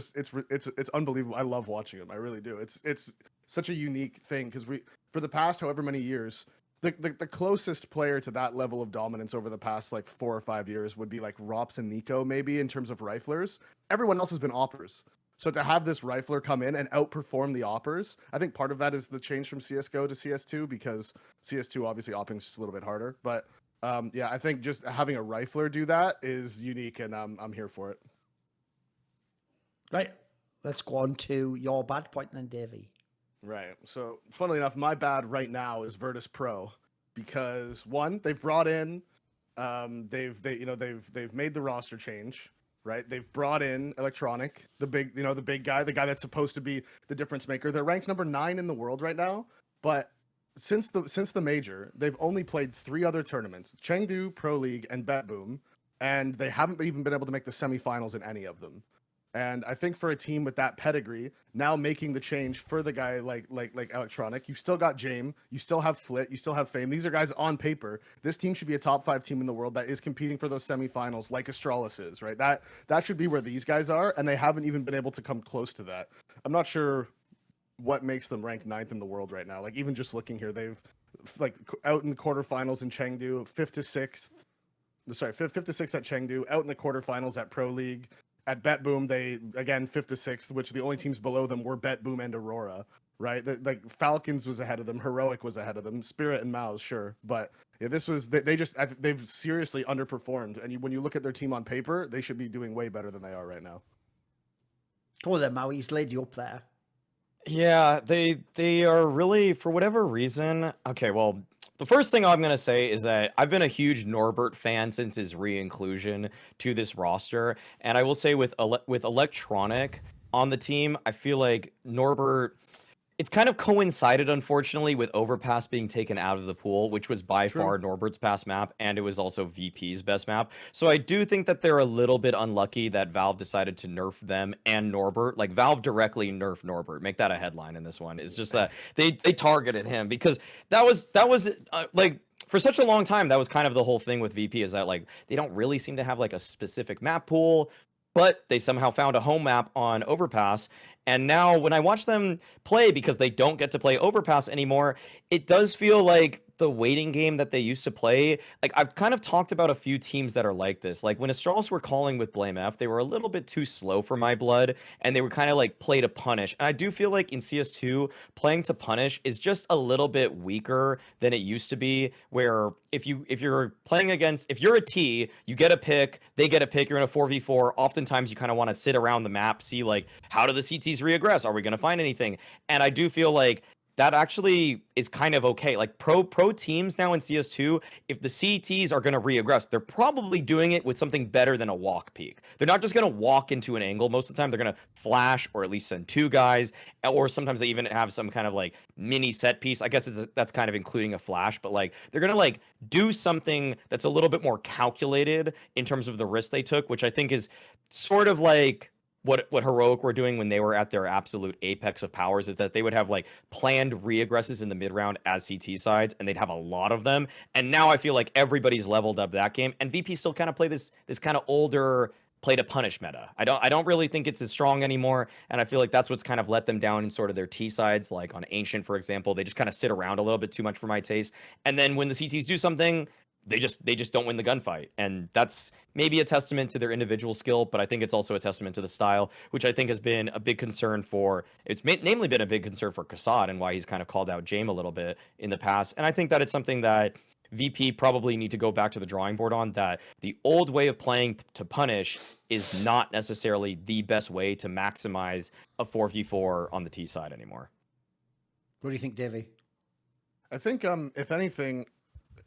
unbelievable. I love watching him. I really do. It's such a unique thing because for the past however many years, the closest player to that level of dominance over the past like 4 or 5 years would be like Rops and Nico, maybe, in terms of riflers. Everyone else has been oppers. So to have this rifler come in and outperform the oppers, I think part of that is the change from CS:GO to CS2, because CS2 obviously opping is just a little bit harder. But yeah, I think just having a rifler do that is unique, and I'm here for it. Right. Let's go on to your bad point then, Davey. Right. So, funnily enough, my bad right now is Virtus.pro, because one, they've brought in, they've made the roster change, right? They've brought in Electronic, the big guy, the guy that's supposed to be the difference maker. They're ranked number 9 in the world right now, but since the major, they've only played 3 other tournaments: Chengdu, Pro League, and BetBoom, and they haven't even been able to make the semifinals in any of them. And I think for a team with that pedigree, now making the change for the guy like Electronic, you still got Jame, you still have Flit, you still have Fame. These are guys on paper. This team should be a top 5 team in the world that is competing for those semifinals like Astralis is, right? That should be where these guys are, and they haven't even been able to come close to that. I'm not sure what makes them ranked 9th in the world right now. Like even just looking here, they've like out in the quarterfinals in Chengdu, 5th to 6th at Chengdu, out in the quarterfinals at Pro League. At BetBoom, they, again, 5th to 6th, which the only teams below them were BetBoom and Aurora, right? Like Falcons was ahead of them, Heroic was ahead of them, Spirit and Maus, sure. But yeah, this was, they've seriously underperformed. And when you look at their team on paper, they should be doing way better than they are right now. Oh, then Maui's laid you up there. Yeah, they are really, for whatever reason. Okay, well, the first thing I'm going to say is that I've been a huge Norbert fan since his re-inclusion to this roster, and I will say with Electronic on the team, I feel like Norbert, it's kind of coincided, unfortunately, with Overpass being taken out of the pool, which was by far Norbert's best map, and it was also VP's best map. So I do think that they're a little bit unlucky that Valve decided to nerf them and Norbert. Like, Valve directly nerfed Norbert. Make that a headline in this one. It's just that they targeted him, because that was like, for such a long time, that was kind of the whole thing with VP, is that, like, they don't really seem to have, like, a specific map pool, but they somehow found a home map on Overpass. And now when I watch them play, because they don't get to play Overpass anymore, it does feel like the waiting game that they used to play. Like, I've kind of talked about a few teams that are like this. Like when Astralis were calling with Blame F, they were a little bit too slow for my blood, and they were kind of like play to punish. And I do feel like in CS2, playing to punish is just a little bit weaker than it used to be, where if you're playing against, if you're a T, you get a pick, they get a pick, you're in a 4v4, oftentimes you kind of want to sit around the map, see like, how do the CTs reaggress? Are we going to find anything? And I do feel like that actually is kind of okay. Like pro teams now in CS2, if the CTs are going to reaggress, they're probably doing it with something better than a walk peek. They're not just going to walk into an angle. Most of the time, they're going to flash or at least send 2 guys, or sometimes they even have some kind of like mini set piece. I guess that's kind of including a flash, but like they're going to like do something that's a little bit more calculated in terms of the risk they took, which I think is sort of like what Heroic were doing when they were at their absolute apex of powers, is that they would have like planned reaggresses in the mid round as CT sides, and they'd have a lot of them. And now I feel like everybody's leveled up that game, and VP still kind of play this kind of older play to punish meta. I don't really think it's as strong anymore, and I feel like that's what's kind of let them down in sort of their T sides, like on Ancient, for example. They just kind of sit around a little bit too much for my taste, and then when the CTs do something, they just don't win the gunfight. And that's maybe a testament to their individual skill, but I think it's also a testament to the style, which I think has been a big concern for, namely been a big concern for Kassad, and why he's kind of called out Jame a little bit in the past. And I think that it's something that VP probably need to go back to the drawing board on that. The old way of playing to punish is not necessarily the best way to maximize a 4v4 on the T side anymore. What do you think, Davey? I think, if anything,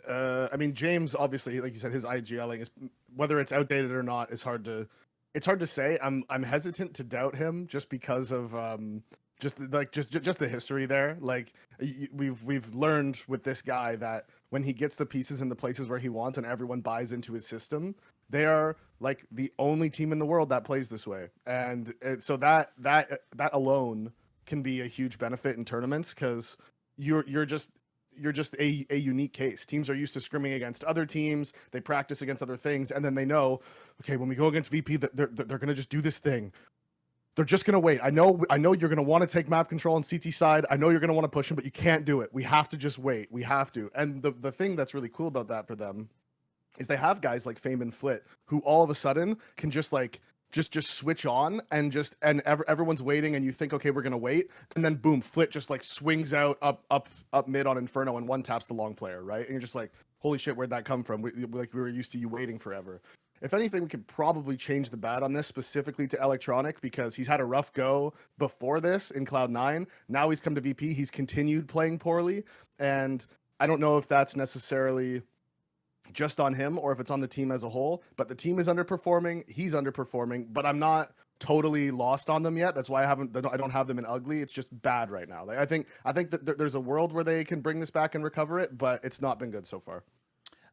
I mean, James, obviously, like you said, his IGLing is, whether it's outdated or not, is hard to say. I'm hesitant to doubt him just because of just the history there. Like we've learned with this guy that when he gets the pieces in the places where he wants and everyone buys into his system, they are like the only team in the world that plays this way. And so that alone can be a huge benefit in tournaments, because you're just a unique case. Teams are used to scrimming against other teams. They practice against other things, and then they know, okay, when we go against VP, they're going to just do this thing. They're just going to wait. I know you're going to want to take map control on CT side. I know you're going to want to push them, but you can't do it. We have to just wait. We have to. And the thing that's really cool about that for them is they have guys like Fame and Flit who all of a sudden can just like just switch on and everyone's waiting, and you think, okay, we're gonna wait, and then boom, Flit just like swings out up mid on Inferno and one taps the long player, right? And you're just like, holy shit, where'd that come from? We were used to you waiting forever. If anything, we could probably change the bat on this specifically to Electronic, because he's had a rough go before this in Cloud9. Now he's come to VP, he's continued playing poorly, and I don't know if that's necessarily just on him or if it's on the team as a whole, but the team is underperforming, he's underperforming, but I'm not totally lost on them yet. That's why I don't have them in ugly. It's just bad right now. Like, I think that there's a world where they can bring this back and recover it, but it's not been good so far.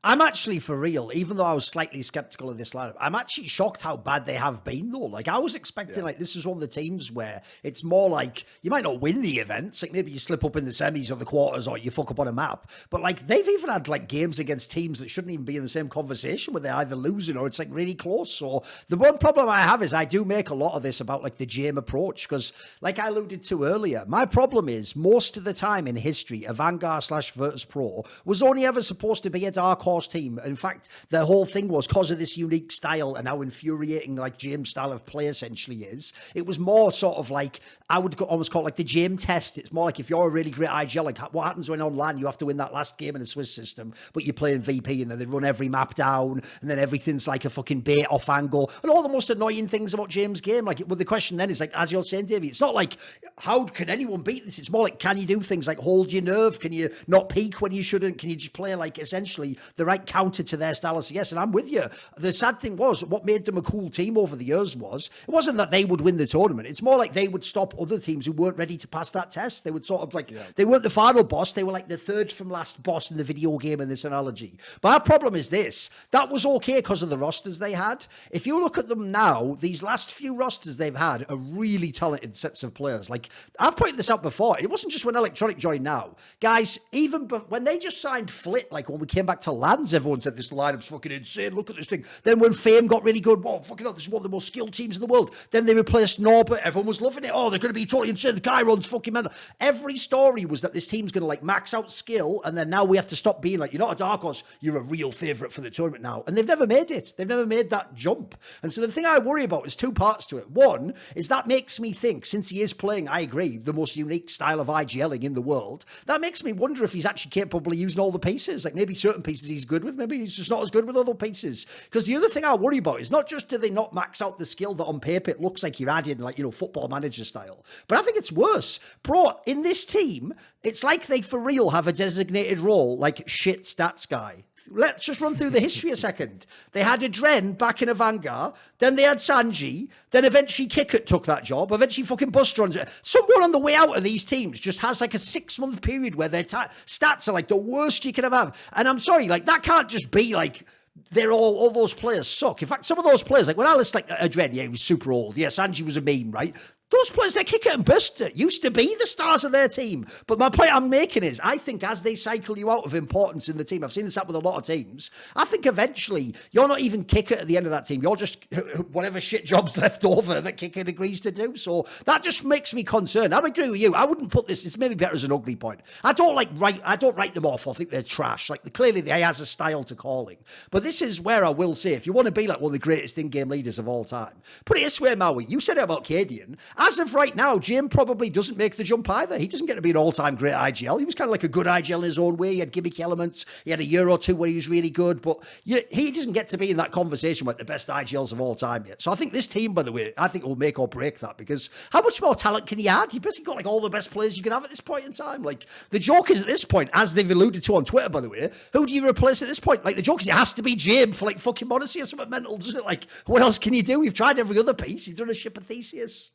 I'm actually, for real, even though I was slightly skeptical of this lineup, I'm actually shocked how bad they have been, though. Like, I was expecting, like, this is one of the teams where it's more like, you might not win the events, like, maybe you slip up in the semis or the quarters or you fuck up on a map, but, like, they've even had, like, games against teams that shouldn't even be in the same conversation where they're either losing or it's, like, really close. So, the one problem I have is I do make a lot of this about, like, the GM approach, because, like I alluded to earlier, my problem is, most of the time in history, a Vanguard / Virtus.pro was only ever supposed to be a dark horse team. In fact, the whole thing was because of this unique style and how infuriating like James' style of play essentially is. It was more sort of like, I would almost call it like the James test. It's more like if you're a really great IGL, like what happens when online you have to win that last game in the Swiss system, but you're playing VP and then they run every map down and then everything's like a fucking bait off angle and all the most annoying things about James' game. Like, well, the question then is like, as you're saying, Davey, it's not like, how can anyone beat this? It's more like, can you do things like hold your nerve? Can you not peak when you shouldn't? Can you just play like essentially the right counter to their style of CS? And I'm with you. The sad thing was, what made them a cool team over the years was, it wasn't that they would win the tournament. It's more like they would stop other teams who weren't ready to pass that test. They would sort of like, they weren't the final boss. They were like the third from last boss in the video game in this analogy. But our problem is this. That was okay because of the rosters they had. If you look at them now, these last few rosters they've had are really talented sets of players. Like, I've pointed this out before. It wasn't just when Electronic joined now. Guys, even when they just signed Flit, like when we came back to LANs, everyone said this lineup's fucking insane. Look at this thing. Then when Fame got really good, whoa, fucking hell, this is one of the most skilled teams in the world. Then they replaced Norbert. Everyone was loving it. Oh, they're going to be totally insane. The guy runs fucking mental. Every story was that this team's going to like max out skill, and then now we have to stop being like, you're not a dark horse, you're a real favourite for the tournament now. And they've never made it. They've never made that jump. And so the thing I worry about is two parts to it. One is that makes me think, since he is playing, I agree, the most unique style of IGLing in the world, that makes me wonder if he's actually capable of using all the pieces. Like maybe certain pieces he's good with, maybe he's just not as good with other pieces. Because the other thing I worry about is not just do they not max out the skill that on paper it looks like you're adding, like, you know, football manager style, but I think it's worse. Bro, in this team, it's like they for real have a designated role like shit stats guy. Let's just run through the history a second. They had a Dren back in a Vanguard, then they had Sanji, then eventually Kickert took that job, eventually fucking Buster on. Someone on the way out of these teams just has like a 6-month period where their stats are like the worst you can ever have. And I'm sorry, like that can't just be like, they're all those players suck. In fact, some of those players, like when I list like a Dren, yeah, he was super old. Yeah, Sanji was a meme, right? Those players, like Kickert and Buster, used to be the stars of their team. But my point I'm making is, I think as they cycle you out of importance in the team, I've seen this happen with a lot of teams, I think eventually you're not even Kickert at the end of that team. You're just whatever shit job's left over that Kickert agrees to do. So that just makes me concerned. I agree with you. I wouldn't put this, it's maybe better as an ugly point. I don't write them off. I think they're trash. Like clearly they has a style to calling. But this is where I will say, if you want to be like one of the greatest in-game leaders of all time, put it this way, Maui, you said it about cadiaN. as of right now, Jim probably doesn't make the jump either. He doesn't get to be an all-time great IGL. He was kind of like a good IGL in his own way. He had gimmick elements. He had a year or two where he was really good, but he doesn't get to be in that conversation with the best IGLs of all time yet. So I think this team, by the way, I think will make or break that, because how much more talent can you add? You've basically got like all the best players you can have at this point in time. Like the joke is at this point, as they've alluded to on Twitter, by the way, who do you replace at this point? Like the joke is it has to be Jim for like fucking Modesty or something mental, doesn't it? Like what else can you do? You've tried every other piece. You've done a ship of Theseus.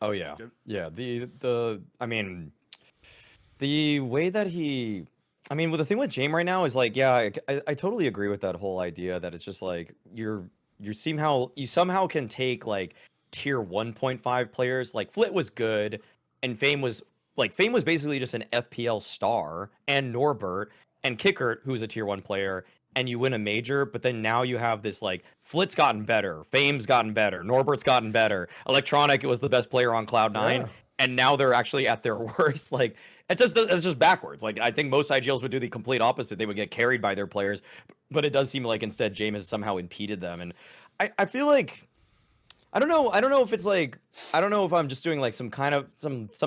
Oh yeah, yeah. I mean, the way that well, the thing with James right now is like, yeah, I totally agree with that whole idea that it's just like you somehow can take like tier 1.5 players. Like Flit was good, and Fame was basically just an FPL star, and Norbert and Kickert, who's a tier 1 player, and you win a major, but then now you have this like Flit's gotten better, Fame's gotten better, Norbert's gotten better, Electronic was the best player on Cloud9, and now they're actually at their worst. Like it's just backwards. Like I think most IGLs would do the complete opposite. They would get carried by their players, but it does seem like instead James has somehow impeded them. And I feel like I don't know if it's like, I don't know if I'm just doing like some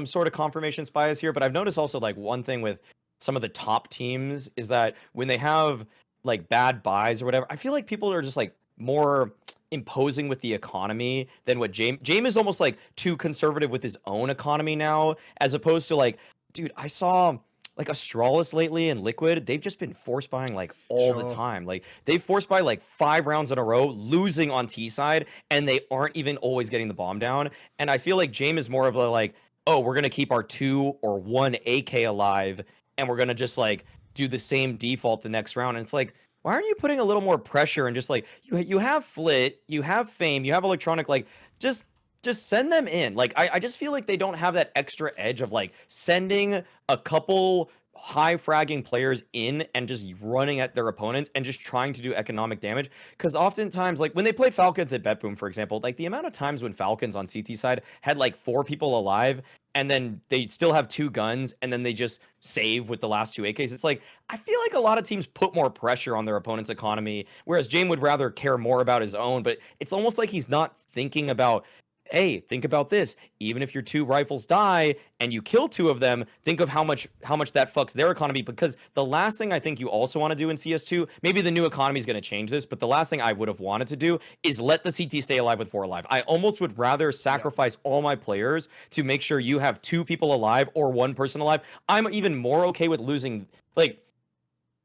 sort of confirmation bias here, but I've noticed also like one thing with some of the top teams is that when they have like bad buys or whatever, I feel like people are just like more imposing with the economy than what James is almost like too conservative with his own economy now, as opposed to like, dude, I saw like Astralis lately and Liquid, they've just been force buying like all the time. Like they force buy like 5 rounds in a row, losing on T side, and they aren't even always getting the bomb down. And I feel like James is more of a like, oh, we're gonna keep our 2 or 1 AK alive, and we're gonna just like do the same default the next round. And it's like, why aren't you putting a little more pressure and just like you have Flit, you have Fame, you have Electronic, like just send them in. Like I just feel like they don't have that extra edge of like sending a couple high fragging players in and just running at their opponents and just trying to do economic damage. Because oftentimes, like when they played Falcons at BetBoom, for example, like the amount of times when Falcons on CT side had like 4 people alive, and then they still have 2 guns, and then they just save with the last 2 AKs. It's like, I feel like a lot of teams put more pressure on their opponent's economy, whereas James would rather care more about his own. But it's almost like he's not thinking about, hey, think about this. Even if your 2 rifles die and you kill 2 of them, think of how much that fucks their economy. Because the last thing I think you also want to do in CS2, maybe the new economy is going to change this, but the last thing I would have wanted to do is let the CT stay alive with 4 alive. I almost would rather sacrifice all my players to make sure you have 2 people alive or 1 person alive. I'm even more okay with losing, like,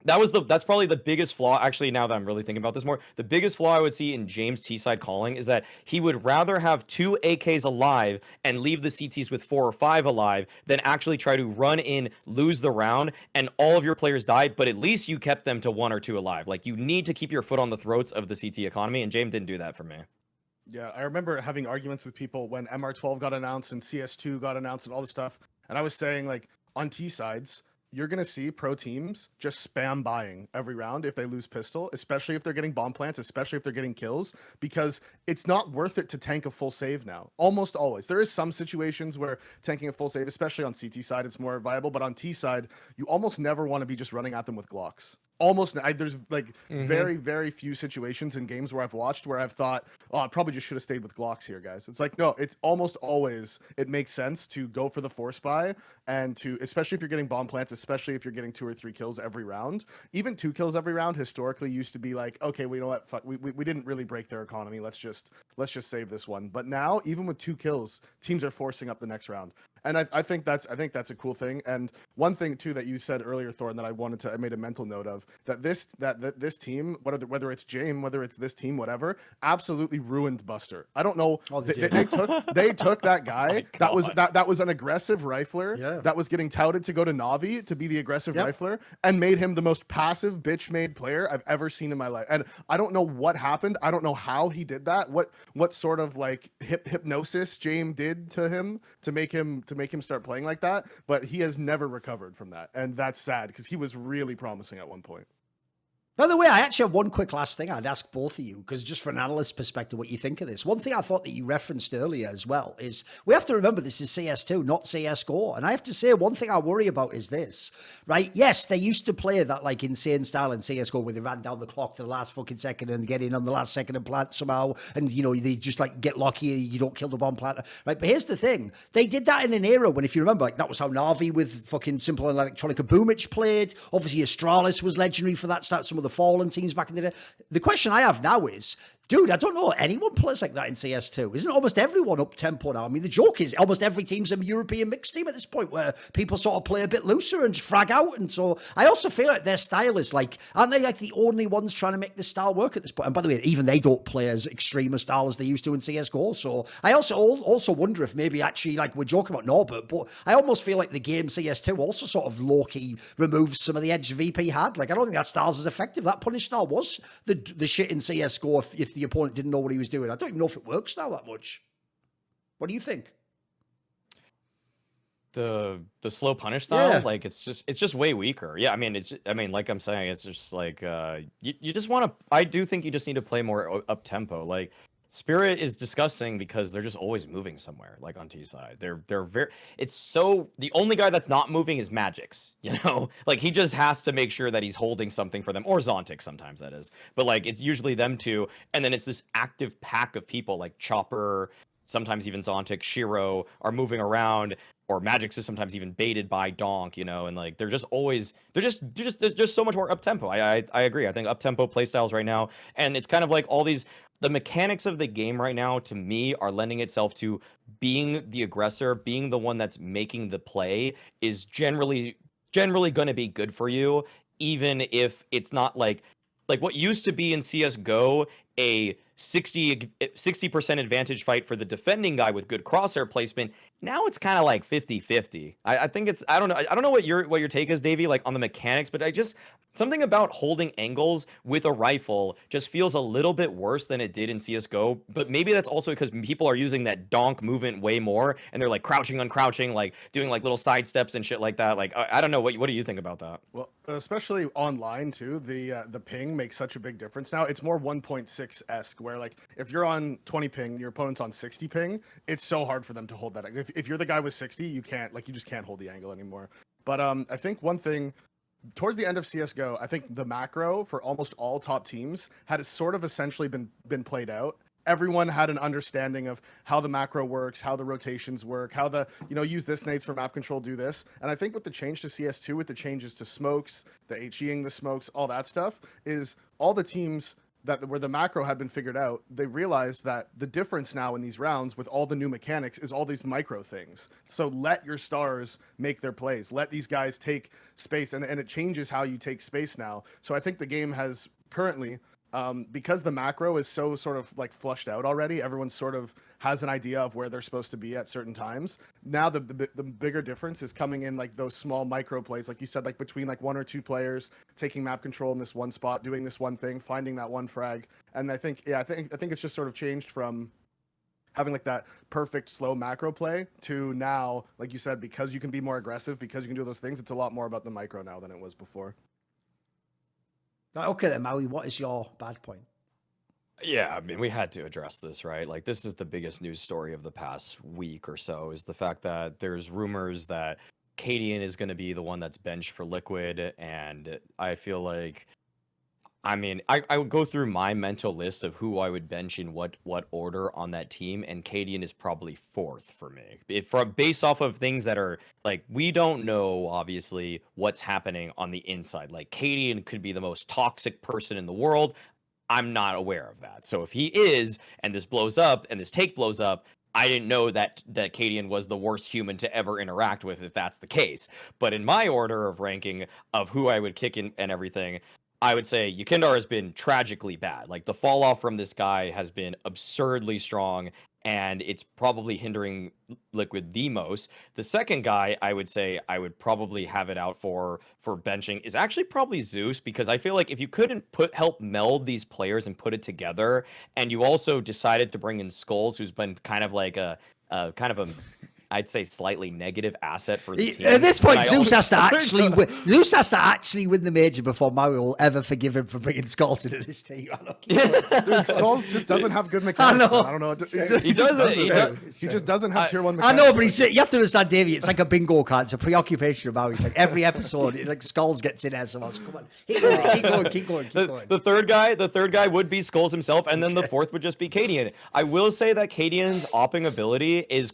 that's probably the biggest flaw. Actually, now that I'm really thinking about this more, the biggest flaw I would see in James T-side calling is that he would rather have 2 AKs alive and leave the CTs with 4 or 5 alive than actually try to run in, lose the round, and all of your players died, but at least you kept them to 1 or 2 alive. Like, you need to keep your foot on the throats of the CT economy, and James didn't do that for me. Yeah, I remember having arguments with people when MR12 got announced and CS2 got announced and all this stuff, and I was saying, like, on T sides, you're going to see pro teams just spam buying every round if they lose pistol, especially if they're getting bomb plants, especially if they're getting kills, because it's not worth it to tank a full save now. Almost always. There is some situations where tanking a full save, especially on CT side, it's more viable, but on T side, you almost never want to be just running at them with Glocks. There's like very, very few situations in games where I've watched where I've thought, oh, I probably just should have stayed with Glocks here, guys. It's like, no, it's almost always, it makes sense to go for the force buy and to, especially if you're getting bomb plants, especially if you're getting 2 or 3 kills every round. Even 2 kills every round historically used to be like, okay, well, you know what, fuck, we didn't really break their economy. Let's just save this one. But now, even with 2 kills, teams are forcing up the next round. And I think that's a cool thing. And one thing too that you said earlier, Thorin, that I made a mental note of, that this team, whether it's James, whether it's this team, whatever, absolutely ruined Buster. I don't know. They took that guy that was an aggressive rifler that was getting touted to go to NAVI to be the aggressive rifler, and made him the most passive bitch made player I've ever seen in my life. And I don't know what happened. I don't know how he did that. What sort of like hypnosis James did to him to make him start playing like that, but he has never recovered from that, and that's sad because he was really promising at one point. By the way, I actually have one quick last thing I'd ask both of you, because just from an analyst perspective, what you think of this. One thing I thought that you referenced earlier as well is we have to remember this is CS2, not CSGO. And I have to say, one thing I worry about is this, right? Yes, they used to play that like insane style in CSGO where they ran down the clock to the last fucking second and get in on the last second and plant somehow. And, you know, they just like get lucky, you don't kill the bomb planter, right? But here's the thing. They did that in an era when, if you remember, like that was how NAVI with fucking Simple and Electronica Boomich played. Obviously, Astralis was legendary for that start. Some of the Fallen teams back in the day. The question I have now is, dude, I don't know anyone plays like that in CS2. Isn't almost everyone up tempo now? I mean, the joke is almost every team's a European mixed team at this point where people sort of play a bit looser and just frag out. And so I also feel like their style is like, aren't they like the only ones trying to make this style work at this point? And by the way, even they don't play as extreme a style as they used to in CSGO. So I also wonder if maybe actually, like we're joking about Norbert, but I almost feel like the game CS2 also sort of low-key removes some of the edge VP had. Like, I don't think that style's as effective. That punish style was the shit in CSGO if the opponent didn't know what he was doing. I don't even know if it works now that much. What do you think? The slow punish style, Yeah. like it's just way weaker. Yeah, I mean, like I'm saying, it's just like you just want to. I do think you just need to play more up tempo. Like Spirit is disgusting because they're just always moving somewhere, like on T side. They're very. It's so the only guy that's not moving is Magix. You know, like he just has to make sure that he's holding something for them, or Zontic sometimes that is. But like it's usually them two, and then it's this active pack of people like Chopper, sometimes even Zontic, Shiro are moving around, or Magix is sometimes even baited by Donk, you know, and like they're just so much more up tempo. I agree. I think up tempo playstyles right now, and it's kind of like all these. The mechanics of the game right now, to me, are lending itself to being the aggressor, being the one that's making the play is generally going to be good for you, even if it's not like what used to be in CS:GO a 60% advantage fight for the defending guy with good crosshair placement. Now it's kind of like 50-50. I think it's I don't know what your take is, Davey, like on the mechanics, but something about holding angles with a rifle just feels a little bit worse than it did in CS:GO. But maybe that's also because people are using that donk movement way more, and they're like crouching, uncrouching, like doing like little side steps and shit like that. Like I don't know, what do you think about that? Well, especially online too, the ping makes such a big difference now. It's more 1.6-esque, where like if you're on 20 ping, your opponent's on 60 ping, it's so hard for them to hold that. If you're the guy with 60, you just can't hold the angle anymore. But I think one thing towards the end of CS:GO, I think the macro for almost all top teams had sort of essentially been played out. Everyone had an understanding of how the macro works, how the rotations work, how the, use this nades for map control, do this. And I think with the change to CS2, with the changes to smokes, the HEing the smokes, all that stuff, is all the teams where the macro had been figured out, they realized that the difference now in these rounds with all the new mechanics is all these micro things. So let your stars make their plays. Let these guys take space, and it changes how you take space now. So I think the game has currently, because the macro is so sort of like flushed out already, everyone sort of has an idea of where they're supposed to be at certain times. Now the bigger difference is coming in like those small micro plays, like you said, like between like one or two players taking map control in this one spot, doing this one thing, finding that one frag. And I think it's just sort of changed from having like that perfect slow macro play to now, like you said, because you can be more aggressive, because you can do those things, it's a lot more about the micro now than it was before. Okay then, Maui, what is your bad point? Yeah, I mean, we had to address this, right? Like, this is the biggest news story of the past week or so, is the fact that there's rumors that cadiaN is going to be the one that's benched for Liquid, and I feel like, I mean, I would go through my mental list of who I would bench in what order on that team, and cadiaN is probably fourth for me. Based off of things that are, like, we don't know, obviously, what's happening on the inside. Like, cadiaN could be the most toxic person in the world. I'm not aware of that. So if he is, and this blows up, and this take blows up, I didn't know that cadiaN was the worst human to ever interact with, if that's the case. But in my order of ranking of who I would kick in and everything, I would say Yukindar has been tragically bad. Like, the fall off from this guy has been absurdly strong, and it's probably hindering Liquid the most. The second guy I would say I would probably have it out for benching is actually probably Zeus, because I feel like if you couldn't help meld these players and put it together, and you also decided to bring in Skulls, who's been kind of like a I'd say slightly negative asset for the team. At this point, And I Zeus also- has to actually win the major before Maui will ever forgive him for bringing Skulls into this team. I don't care. Dude, Skulls just doesn't have good mechanics. I know. I don't know. He doesn't. He just doesn't have tier 1 I mechanics. know, but you have to understand, Davey, it's like a bingo card. It's a preoccupation of Maui. It's like every episode, like Skulls gets in there. So come on, keep going. The third guy would be Skulls himself, and then the fourth would just be cadiaN. I will say that cadiaN's opping ability is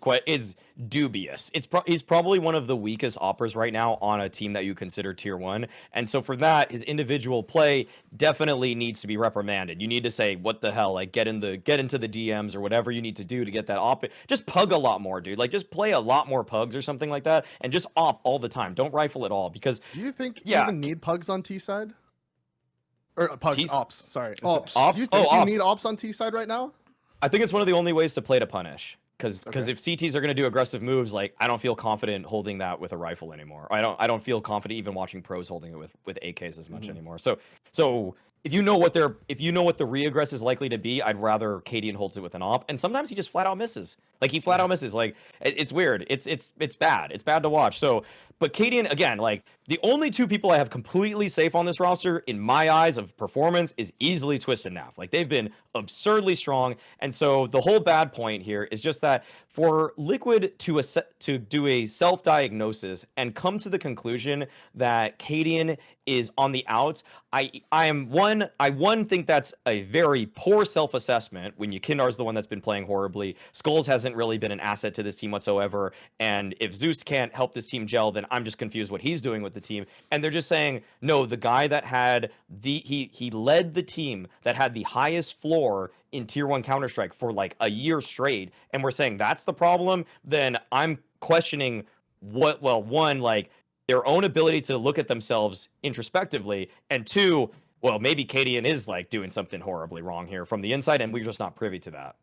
dubious. He's probably one of the weakest oppers right now on a team that you consider tier 1, and so for that, his individual play definitely needs to be reprimanded. You need to say, what the hell, like get into the DMs or whatever you need to do to get that op. Just pug a lot more, dude. Like just play a lot more pugs or something like that, and just op all the time. Don't rifle at all, because Do you think you even need pugs on T side? Or pugs, ops, sorry. Ops. Do you think ops. you need ops on T side right now? I think it's one of the only ways to play to punish. Because if CTs are going to do aggressive moves, like I don't feel confident holding that with a rifle anymore. I don't feel confident even watching pros holding it with AKs as much anymore. So if you know what the re-aggress is likely to be, I'd rather cadiaN holds it with an op, and sometimes he just flat out misses. Like he flat out misses. Like it's weird. It's bad. It's bad to watch. So, but cadiaN again, like the only two people I have completely safe on this roster in my eyes of performance is easily Twist and NAV. Like they've been absurdly strong, and so the whole bad point here is just that for Liquid to do a self-diagnosis and come to the conclusion that cadiaN is on the outs, I think that's a very poor self-assessment when Kindar's the one that's been playing horribly. Skulls hasn't really been an asset to this team whatsoever, and if Zeus can't help this team gel, then I'm just confused what he's doing with the team. And they're just saying, no, the guy that had he led the team that had the highest floor in tier 1 Counter-Strike for like a year straight, and we're saying that's the problem, then I'm questioning one, like their own ability to look at themselves introspectively, and two, well, maybe cadiaN is like doing something horribly wrong here from the inside, and we're just not privy to that.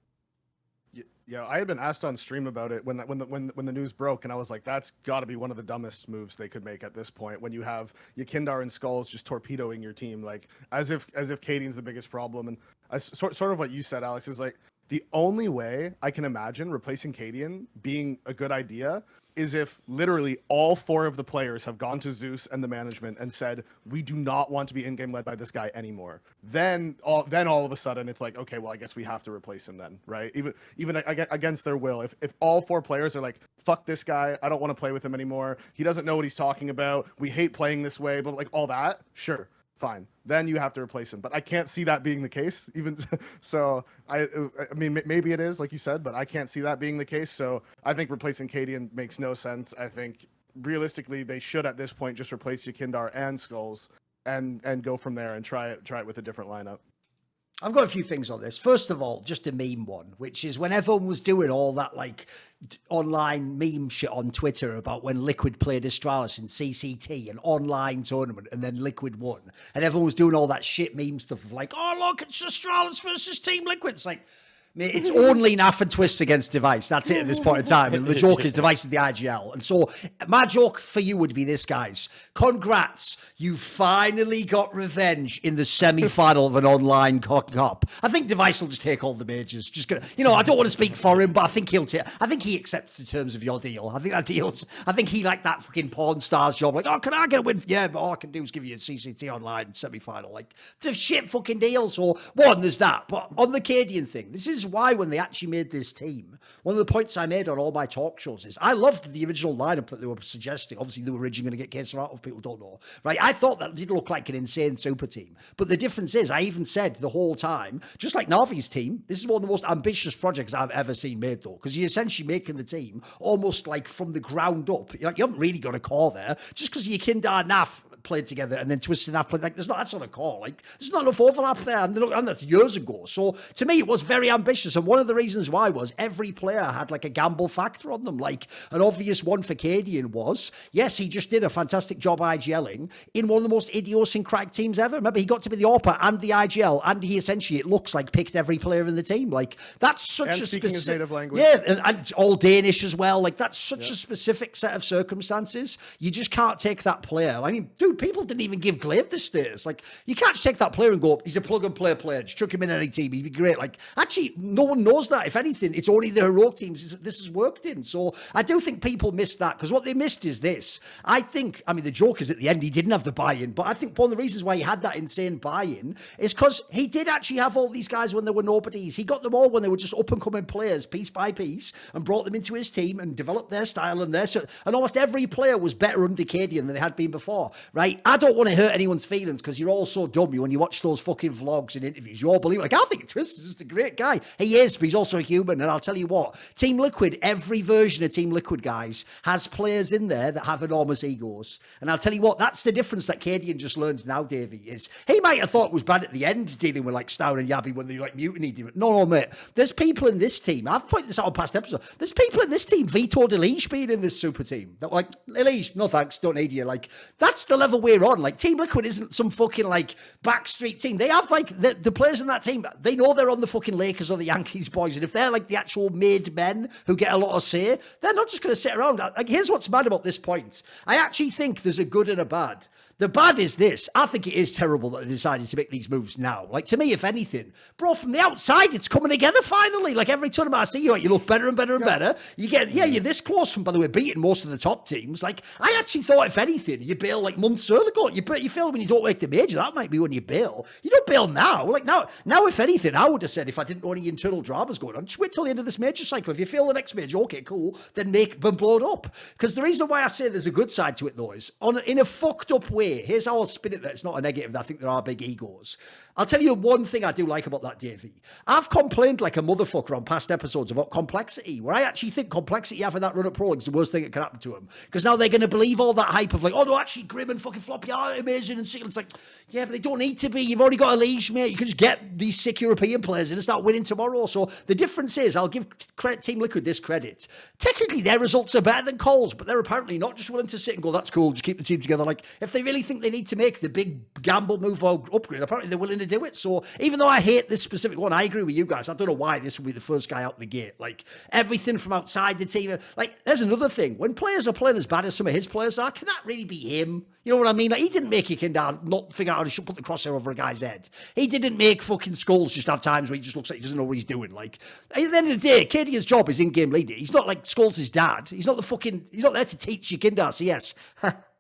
Yeah, I had been asked on stream about it when the news broke, and I was like, that's got to be one of the dumbest moves they could make at this point. When you have Kindar and Skulls just torpedoing your team, like as if cadiaN's the biggest problem. And sort of what you said, Alex, is like the only way I can imagine replacing cadiaN being a good idea is if literally all 4 of the players have gone to Zeus and the management and said, we do not want to be in-game led by this guy anymore. Then all of a sudden it's like, okay, well, I guess we have to replace him then, right? Even against their will. If all 4 players are like, fuck this guy, I don't want to play with him anymore, he doesn't know what he's talking about, we hate playing this way, but like all that, sure, fine. Then you have to replace him. But I can't see that being the case. Even so, I mean, maybe it is, like you said, but I can't see that being the case. So I think replacing cadiaN makes no sense. I think realistically, they should at this point just replace Kindar and Skulls and go from there and try it with a different lineup. I've got a few things on this. First of all, just a meme one, which is when everyone was doing all that like online meme shit on Twitter about when Liquid played Astralis in CCT, an online tournament, and then Liquid won. And everyone was doing all that shit meme stuff of like, oh, look, it's Astralis versus Team Liquid. It's like, mate, it's only NAF and Twist against DAVEY. That's it at this point in time. And the joke is DAVEY in the IGL. And so my joke for you would be this, guys. Congrats. You finally got revenge in the semi-final of an online cup. I think DAVEY will just take all the majors. Just gonna, I don't want to speak for him, but I think he accepts the terms of your deal. I think he like that fucking porn star's job. Like, oh, can I get a win? Yeah, but all I can do is give you a CCT online semi-final. Like, it's a shit fucking deal. So one, there's that. But on the cadiaN thing, this is why when they actually made this team, one of the points I made on all my talk shows is I loved the original lineup that they were suggesting. Obviously, they were originally going to get Kaiser out of, people don't know, right? I thought that did look like an insane super team. But the difference is, I even said the whole time, just like NAVI's team, this is one of the most ambitious projects I've ever seen made, though, because you're essentially making the team almost like from the ground up. Like, you haven't really got a core there. Just because you Kindar NAF played together and then Twist and NAF played, like, that's not a core. Like, there's not enough overlap there, and that's years ago. So to me, it was very ambitious, and one of the reasons why was every player had like a gamble factor on them. Like, an obvious one for cadiaN was, yes, he just did a fantastic job IGLing in one of the most idiosyncratic teams ever. Remember, he got to be the AWPer and the IGL, and he essentially, it looks like, picked every player in the team. Like, that's such and a speaking his native language. Yeah, and it's all Danish as well. Like, that's such a specific set of circumstances. You just can't take that player. I mean, dude, dude, people didn't even give Glaive this status. Like, you can't just take that player and go, he's a plug-and-play player, just chuck him in any team, he'd be great. Like, actually, no one knows that. If anything, it's only the heroic teams this has worked in. So I do think people missed that, because what they missed is this. I mean, the joke is at the end, he didn't have the buy-in, but I think one of the reasons why he had that insane buy-in is because he did actually have all these guys when there were nobodies. He got them all when they were just up-and-coming players, piece by piece, and brought them into his team and developed their style and almost every player was better under cadiaN than they had been before, right? I don't want to hurt anyone's feelings, because you're all so dumb when you watch those fucking vlogs and interviews. You all believe, like, I think Twist is just a great guy. He is, but he's also a human. And I'll tell you what, Team Liquid, every version of Team Liquid, guys, has players in there that have enormous egos. And I'll tell you what, that's the difference that cadiaN just learned now, Davey, is he might have thought it was bad at the end dealing with like Stour and Yabby when they like mutinied him. No, mate. There's people in this team. I've pointed this out on past episodes. There's people in this team vetoed Elige being in this super team. That like, Elige, no thanks, don't need you. Like, that's the level we're on. Like, Team Liquid isn't some fucking like backstreet team. They have like the players in that team, they know they're on the fucking Lakers or the Yankees boys. And if they're like the actual made men who get a lot of say, they're not just going to sit around. Like, here's what's mad about this point. I actually think there's a good and a bad. The bad is this. I think it is terrible that they decided to make these moves now. Like, to me, if anything, bro, from the outside, it's coming together finally. Like, every tournament I see you, you look better and better and better. You get, you're this close from, by the way, beating most of the top teams. Like, I actually thought, if anything, you bail like months early ago. You feel when you don't make the major, that might be when you bail. You don't bail now. Like, now, if anything, I would have said, if I didn't know any internal dramas going on, just wait till the end of this major cycle. If you feel the next major, okay, cool, then blow it up. Because the reason why I say there's a good side to it, though, is in a fucked up way, here's how I'll spin it that it's not a negative, that I think there are big egos. I'll tell you one thing I do like about that, Davey. I've complained like a motherfucker on past episodes about complexity, where I actually think complexity having that run at Pro League is the worst thing that can happen to him. Because now they're going to believe all that hype of like, oh no, actually Grim and fucking Floppy are amazing and sick. It's like, yeah, but they don't need to be. You've already got a Elige, mate. You can just get these sick European players and start winning tomorrow. So the difference is, I'll give Team Liquid this credit. Technically, their results are better than Cole's, but they're apparently not just willing to sit and go, that's cool, just keep the team together. Like, if they really think they need to make the big gamble move or upgrade, apparently they're willing to do it. So even though I hate this specific one, I agree with you guys. I don't know why this would be the first guy out the gate. Like, everything from outside the team. Like, there's another thing. When players are playing as bad as some of his players are, can that really be him? You know what I mean? Like, he didn't make Yekindar not figure out how to put the crosshair over a guy's head. He didn't make fucking Skulls just have times where he just looks like he doesn't know what he's doing. Like, at the end of the day, cadiaN's job is in-game leading. He's not like Skulls' dad. He's not there to teach Yekindar. So yes,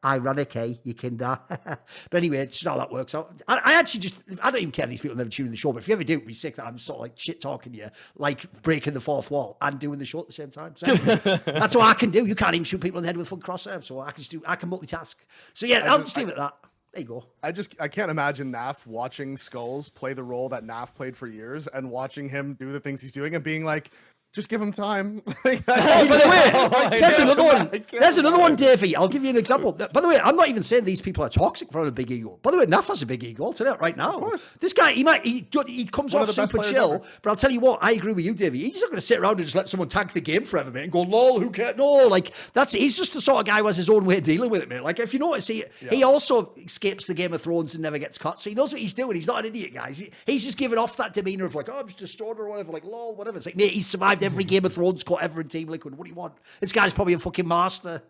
ironic, eh, Yekindar? But anyway, it's just how that works out. I actually I don't even care if these people never tune in the show, but if you ever do, it'd be sick that I'm sort of like shit talking you, like breaking the fourth wall and doing the show at the same time. So anyway, that's what I can do. You can't even shoot people in the head with a fucking crosshair, so I can multitask. So yeah, I'll just leave it at that. There you go. I can't imagine Naf watching Skulls play the role that Naf played for years and watching him do the things he's doing and being like, just give him time. By the way, there's another one. There's another one, Davey. I'll give you an example. By the way, I'm not even saying these people are toxic for having a big ego. By the way, Naf has a big ego. I'll tell you that right now. Of course. This guy, he comes off super chill. Ever. But I'll tell you what, I agree with you, Davey. He's not going to sit around and just let someone tank the game forever, mate, and go, lol, who cares? No, like, he's just the sort of guy who has his own way of dealing with it, mate. Like, if you notice, he also escapes the Game of Thrones and never gets caught. So he knows what he's doing. He's not an idiot, guys. He's just giving off that demeanor of like, oh, I'm just a stoner or whatever, like, lol, whatever. It's like, mate, he's survived every Game of Thrones caught ever in Team Liquid. What do you want? This guy's probably a fucking master.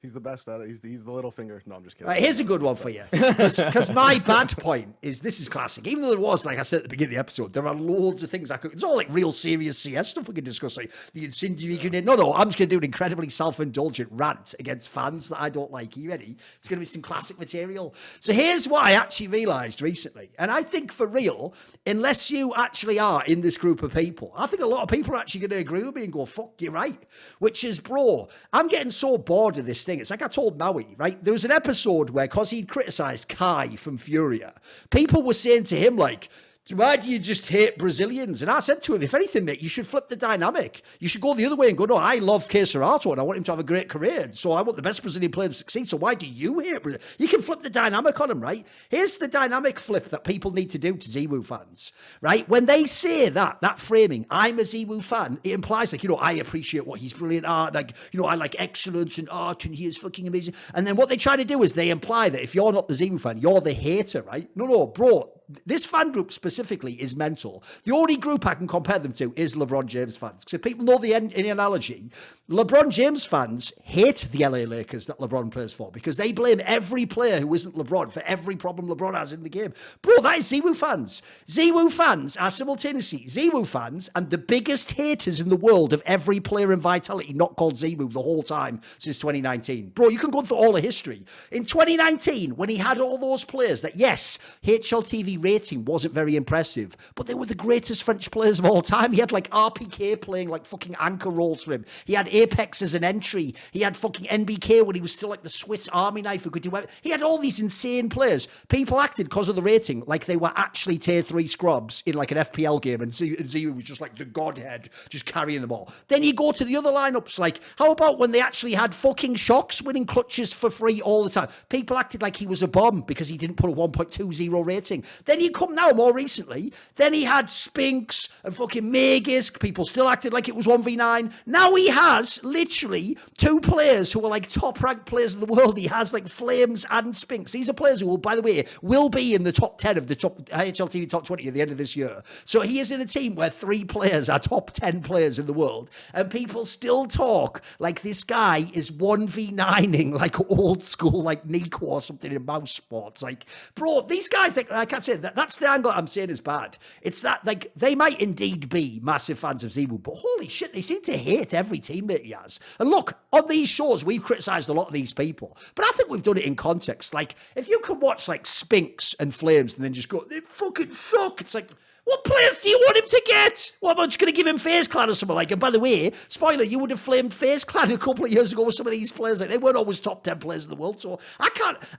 He's the best at it. He's the little finger. No, I'm just kidding. Right, here's a good one for you. Because my bad point is, this is classic. Even though there was, like I said at the beginning of the episode, there are loads of things it's all like real serious CS stuff we can discuss. Like the incendiary grenade. No, I'm just going to do an incredibly self-indulgent rant against fans that I don't like. Are you ready? It's going to be some classic material. So here's what I actually realised recently. And I think for real, unless you actually are in this group of people, I think a lot of people are actually going to agree with me and go, fuck, you're right. Which is, bro, I'm getting so bored of this thing. It's like I told Maui, right? There was an episode where, because he'd criticised Kai from Furia, people were saying to him, like, why do you just hate Brazilians? And I said to him, if anything, mate, you should flip the dynamic. You should go the other way and go, no, I love Keserato and I want him to have a great career. So I want the best Brazilian player to succeed. So why do you hate Brazil? You can flip the dynamic on him, right? Here's the dynamic flip that people need to do to ZywOo fans, right? When they say that framing, I'm a ZywOo fan, it implies like, I appreciate what he's brilliant at. Like, I like excellence and art and he is fucking amazing. And then what they try to do is they imply that if you're not the ZywOo fan, you're the hater, right? No, bro. this fan group specifically is mental. The only group I can compare them to is LeBron James fans. Because if people know the analogy, LeBron James fans hate the LA Lakers that LeBron plays for because they blame every player who isn't LeBron for every problem LeBron has in the game. Bro, that is ZywOo fans. ZywOo fans are simultaneously ZywOo fans and the biggest haters in the world of every player in Vitality not called ZywOo the whole time since 2019. Bro, you can go through all the history. In 2019, when he had all those players that, yes, HLTV rating wasn't very impressive, but they were the greatest French players of all time. He had like RPK playing like fucking anchor roles for him. He had Apex as an entry. He had fucking NBK when he was still like the Swiss Army knife who could do everything. He had all these insane players. People acted because of the rating like they were actually tier 3 scrubs in like an FPL game, and ZywOo was just like the godhead, just carrying them all. Then you go to the other lineups, like how about when they actually had fucking Shocks winning clutches for free all the time? People acted like he was a bomb because he didn't put a 1.20 rating. Then you come now more recently, then he had Spinks and fucking Magisk. People still acted like it was 1v9. Now he has literally 2 players who are like top ranked players in the world. He has like Flames and Spinks. These are players who will, by the way, will be in the top 10 of the top HLTV top 20 at the end of this year. So he is in a team where 3 players are top 10 players in the world, and people still talk like this guy is 1v9ing like old school like Nico or something in mouse sports. Like, bro, these guys, like, I can't say that. That's the angle I'm saying is bad. It's that like they might indeed be massive fans of ZywOo, but holy shit, they seem to hate every teammate he has. And look, on these shows, we've criticised a lot of these people, but I think we've done it in context. Like, if you can watch like Spinks and Flames and then just go, they fucking suck. It's like, what players do you want him to get? What, am I just going to give him FaZe Clan or something like? And by the way, spoiler, you would have flamed FaZe Clan a couple of years ago with some of these players. Like, they weren't always top 10 players in the world. So I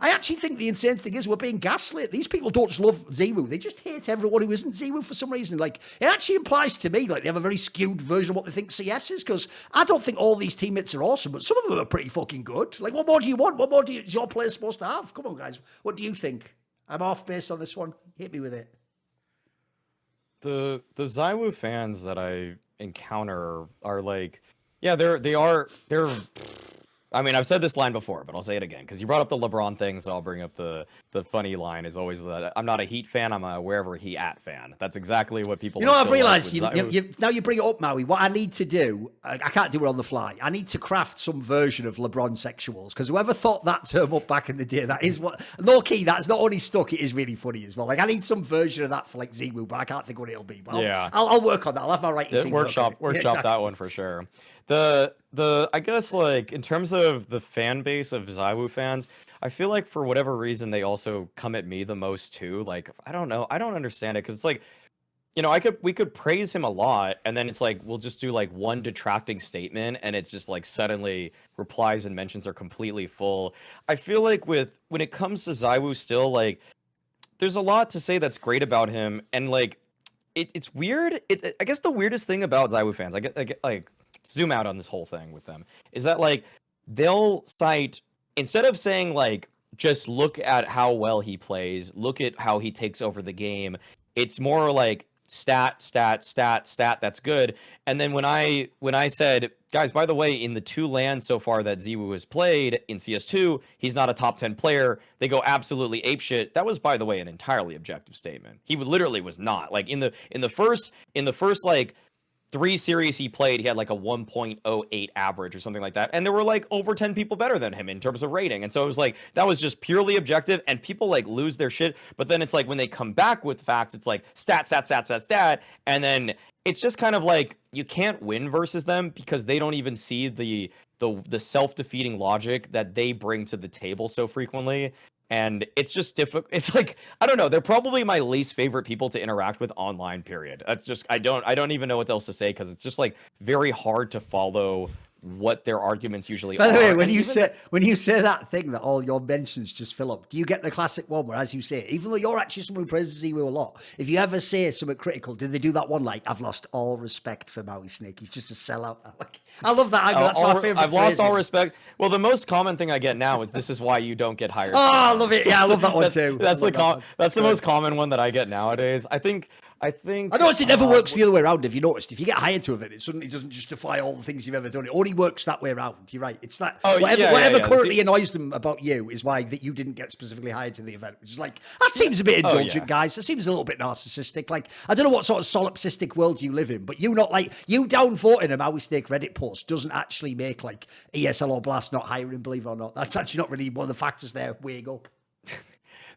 actually think the insane thing is we're being gaslit. These people don't just love ZywOo. They just hate everyone who isn't ZywOo for some reason. Like, it actually implies to me like they have a very skewed version of what they think CS is, because I don't think all these teammates are awesome, but some of them are pretty fucking good. Like, what more do you want? What more is your player supposed to have? Come on, guys. What do you think? I'm off based on this one. Hit me with it. The ZywOo fans that I encounter are like, yeah, they're I mean, I've said this line before, but I'll say it again because you brought up the LeBron thing, so I'll bring up the funny line is always that I'm not a Heat fan, I'm a wherever he at fan. That's exactly what people. You know, I've realised now you bring it up, Maui. What I need to do, I can't do it on the fly. I need to craft some version of LeBron sexuals, because whoever thought that term up back in the day, that is what low key. That's not only stuck; it is really funny as well. Like, I need some version of that for like ZywOo, but I can't think what it'll be. But yeah, I'll work on that. I'll have my writing team workshop exactly. that one for sure. I guess, like, in terms of the fan base of ZywOo fans, I feel like for whatever reason they also come at me the most too. Like, I don't know, I don't understand it, because it's like, you know, we could praise him a lot, and then it's like we'll just do like one detracting statement, and it's just like suddenly replies and mentions are completely full. I feel like when it comes to ZywOo, still, like, there's a lot to say that's great about him, and like it's weird. I guess the weirdest thing about ZywOo fans, I get like zoom out on this whole thing with them, is that like they'll cite, instead of saying like just look at how well he plays, look at how he takes over the game, it's more like stat, that's good. And then when I said, guys, by the way, in the 2 LANs so far that ZywOo has played in CS2, he's not a top 10 player, they go absolutely apeshit. That was, by the way, an entirely objective statement. He literally was not. Like, in the first like 3 series he played, he had like a 1.08 average or something like that, and there were like over 10 people better than him in terms of rating. And so it was like, that was just purely objective, and people like lose their shit. But then it's like when they come back with facts, it's like stat, and then it's just kind of like you can't win versus them because they don't even see the self-defeating logic that they bring to the table so frequently. And it's just difficult. It's like, I don't know. They're probably my least favorite people to interact with online, period. That's just, I don't even know what else to say, because it's just like very hard to follow what their arguments usually are. By the way, when you say that thing that all your mentions just fill up, do you get the classic one where, as you say, even though you're actually someone who praises ZywOo a lot, if you ever say something critical, did they do that one like, I've lost all respect for Mauisnake, he's just a sellout? Like, I love that. That's my favorite. I've lost all respect. Well, the most common thing I get now is, this is why you don't get hired. Oh, I love it. Yeah, I love that one too. That's the most common one that I get nowadays. I think I think I noticed it never works the other way around. If you noticed, if you get hired to event, it suddenly doesn't justify all the things you've ever done. It only works that way around. You're right. It's that whatever currently annoys them about you is why that you didn't get specifically hired to the event. Which is like that seems a bit indulgent, guys. That seems a little bit narcissistic. Like I don't know what sort of solipsistic world you live in, but you downvoting a Mauisnake Reddit post doesn't actually make like ESL or Blast not hiring. Believe it or not, that's actually not really one of the factors there weighing up.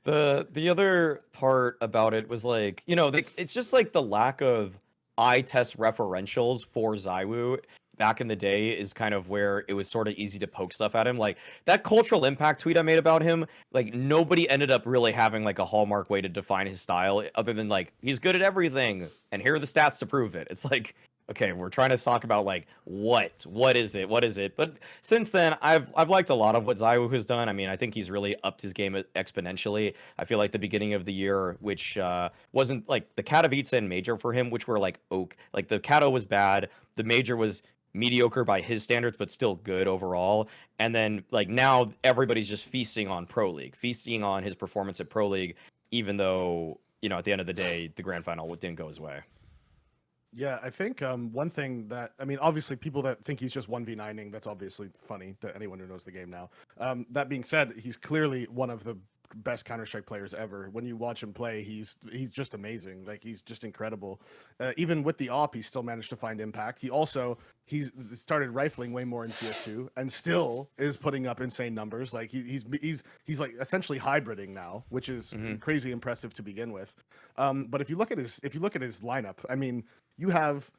The other part about it was like, it's just like the lack of eye test referentials for ZywOo back in the day is kind of where it was sort of easy to poke stuff at him. Like that cultural impact tweet I made about him, like nobody ended up really having like a hallmark way to define his style other than like, he's good at everything and here are the stats to prove it. It's like, okay, we're trying to talk about like what is it? But since then, I've liked a lot of what ZywOo has done. I mean, I think he's really upped his game exponentially. I feel like the beginning of the year, which wasn't like the Katowice and Major for him, which were like like the Kato was bad, the Major was mediocre by his standards, but still good overall. And then like now everybody's just feasting on Pro League, feasting on his performance at Pro League, even though at the end of the day, the grand final didn't go his way. Yeah, I think one thing that, I mean, obviously people that think he's just 1v9ing, that's obviously funny to anyone who knows the game now. That being said, he's clearly one of the best Counter-Strike players ever. When you watch him play, he's just amazing. Like, he's just incredible. Even with the AWP, he still managed to find impact. He's started rifling way more in CS2 and still is putting up insane numbers. Like he's like essentially hybriding now, which is crazy impressive to begin with. But if you look at his lineup, I mean, you have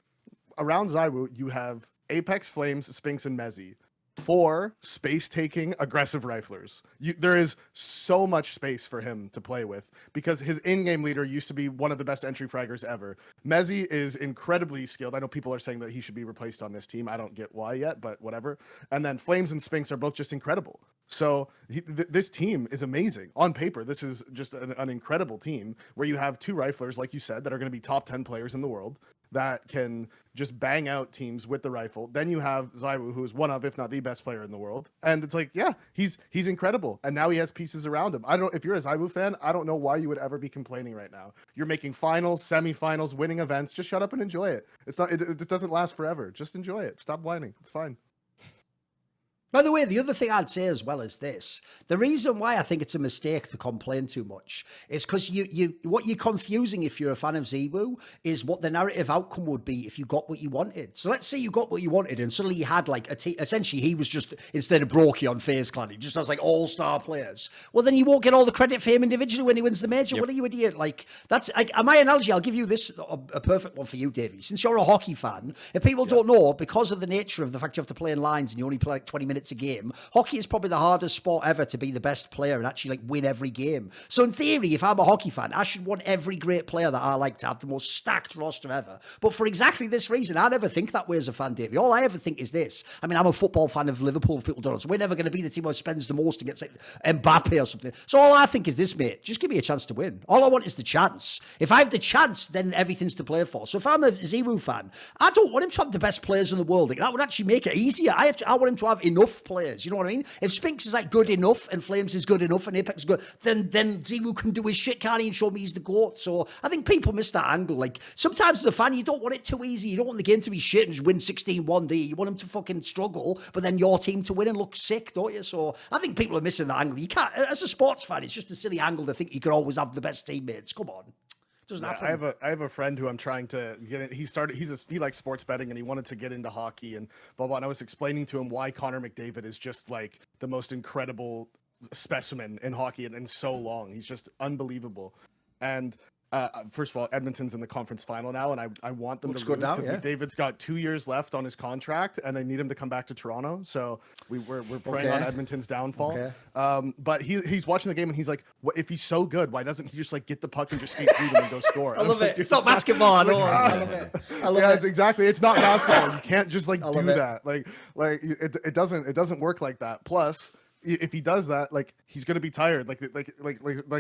around ZywOo, you have Apex, Flames, Spinks, and Mezzi. 4 space-taking aggressive riflers. There is so much space for him to play with because his in-game leader used to be one of the best entry fraggers ever. Mezzi is incredibly skilled. I know people are saying that he should be replaced on this team. I don't get why yet, but whatever. And then Flames and Spinks are both just incredible. So this team is amazing. On paper, this is just an incredible team where you have 2 riflers, like you said, that are going to be top 10 players in the world that can just bang out teams with the rifle. Then you have ZywOo, who is one of, if not the best player in the world. And it's like, yeah, he's incredible. And now he has pieces around him. If you're a ZywOo fan, I don't know why you would ever be complaining right now. You're making finals, semifinals, winning events. Just shut up and enjoy it. It doesn't last forever. Just enjoy it. Stop whining. It's fine. By the way, the other thing I'd say as well is this. The reason why I think it's a mistake to complain too much is because what you're confusing if you're a fan of ZywOo is what the narrative outcome would be if you got what you wanted. So let's say you got what you wanted and suddenly you had like essentially he was just, instead of Brokey on FaZe Clan, he just has like all-star players. Well, then you won't get all the credit for him individually when he wins the major. Yep. What are you, idiot? Like, that's like, my analogy, I'll give you this, a perfect one for you, Davey. Since you're a hockey fan, if people don't know, because of the nature of the fact you have to play in lines and you only play like 20 minutes a game, hockey is probably the hardest sport ever to be the best player and actually like win every game. So in theory, if I'm a hockey fan, I should want every great player that I like to have the most stacked roster ever. But for exactly this reason, I never think that way as a fan, Davey. All I ever think is this. I mean, I'm a football fan of Liverpool, if people don't know. So we're never going to be the team who spends the most and gets like Mbappe or something. So all I think is this, mate. Just give me a chance to win. All I want is the chance. If I have the chance, then everything's to play for. So if I'm a ZywOo fan, I don't want him to have the best players in the world. Like, that would actually make it easier. I want him to have enough players. You know what I mean? If Spinks is like good enough and Flames is good enough and Apex is good, then ZywOo can do his shit, can't he, and show me he's the GOAT. So I think people miss that angle. Like, sometimes as a fan, you don't want it too easy. You don't want the game to be shit and just win 16-1, do you? You want him to fucking struggle, but then your team to win and look sick, don't you? So I think people are missing that angle. You can't, as a sports fan, it's just a silly angle to think you could always have the best teammates. Come on. I have a friend who I'm trying to get in. He likes sports betting and he wanted to get into hockey and blah blah. And I was explaining to him why Connor McDavid is just like the most incredible specimen in hockey and so long. He's just unbelievable. And first of all, Edmonton's in the conference final now, and I want them to lose because McDavid's got 2 years left on his contract, and I need him to come back to Toronto. So we're praying on Edmonton's downfall. Okay. But he's watching the game and he's like, "What if he's so good? Why doesn't he just like get the puck and just skate through them and go score?" I love it. It's not basketball. I love it. It's exactly. It's not basketball. You can't just like do that. Like it doesn't work like that. Plus, if he does that, like he's gonna be tired. Like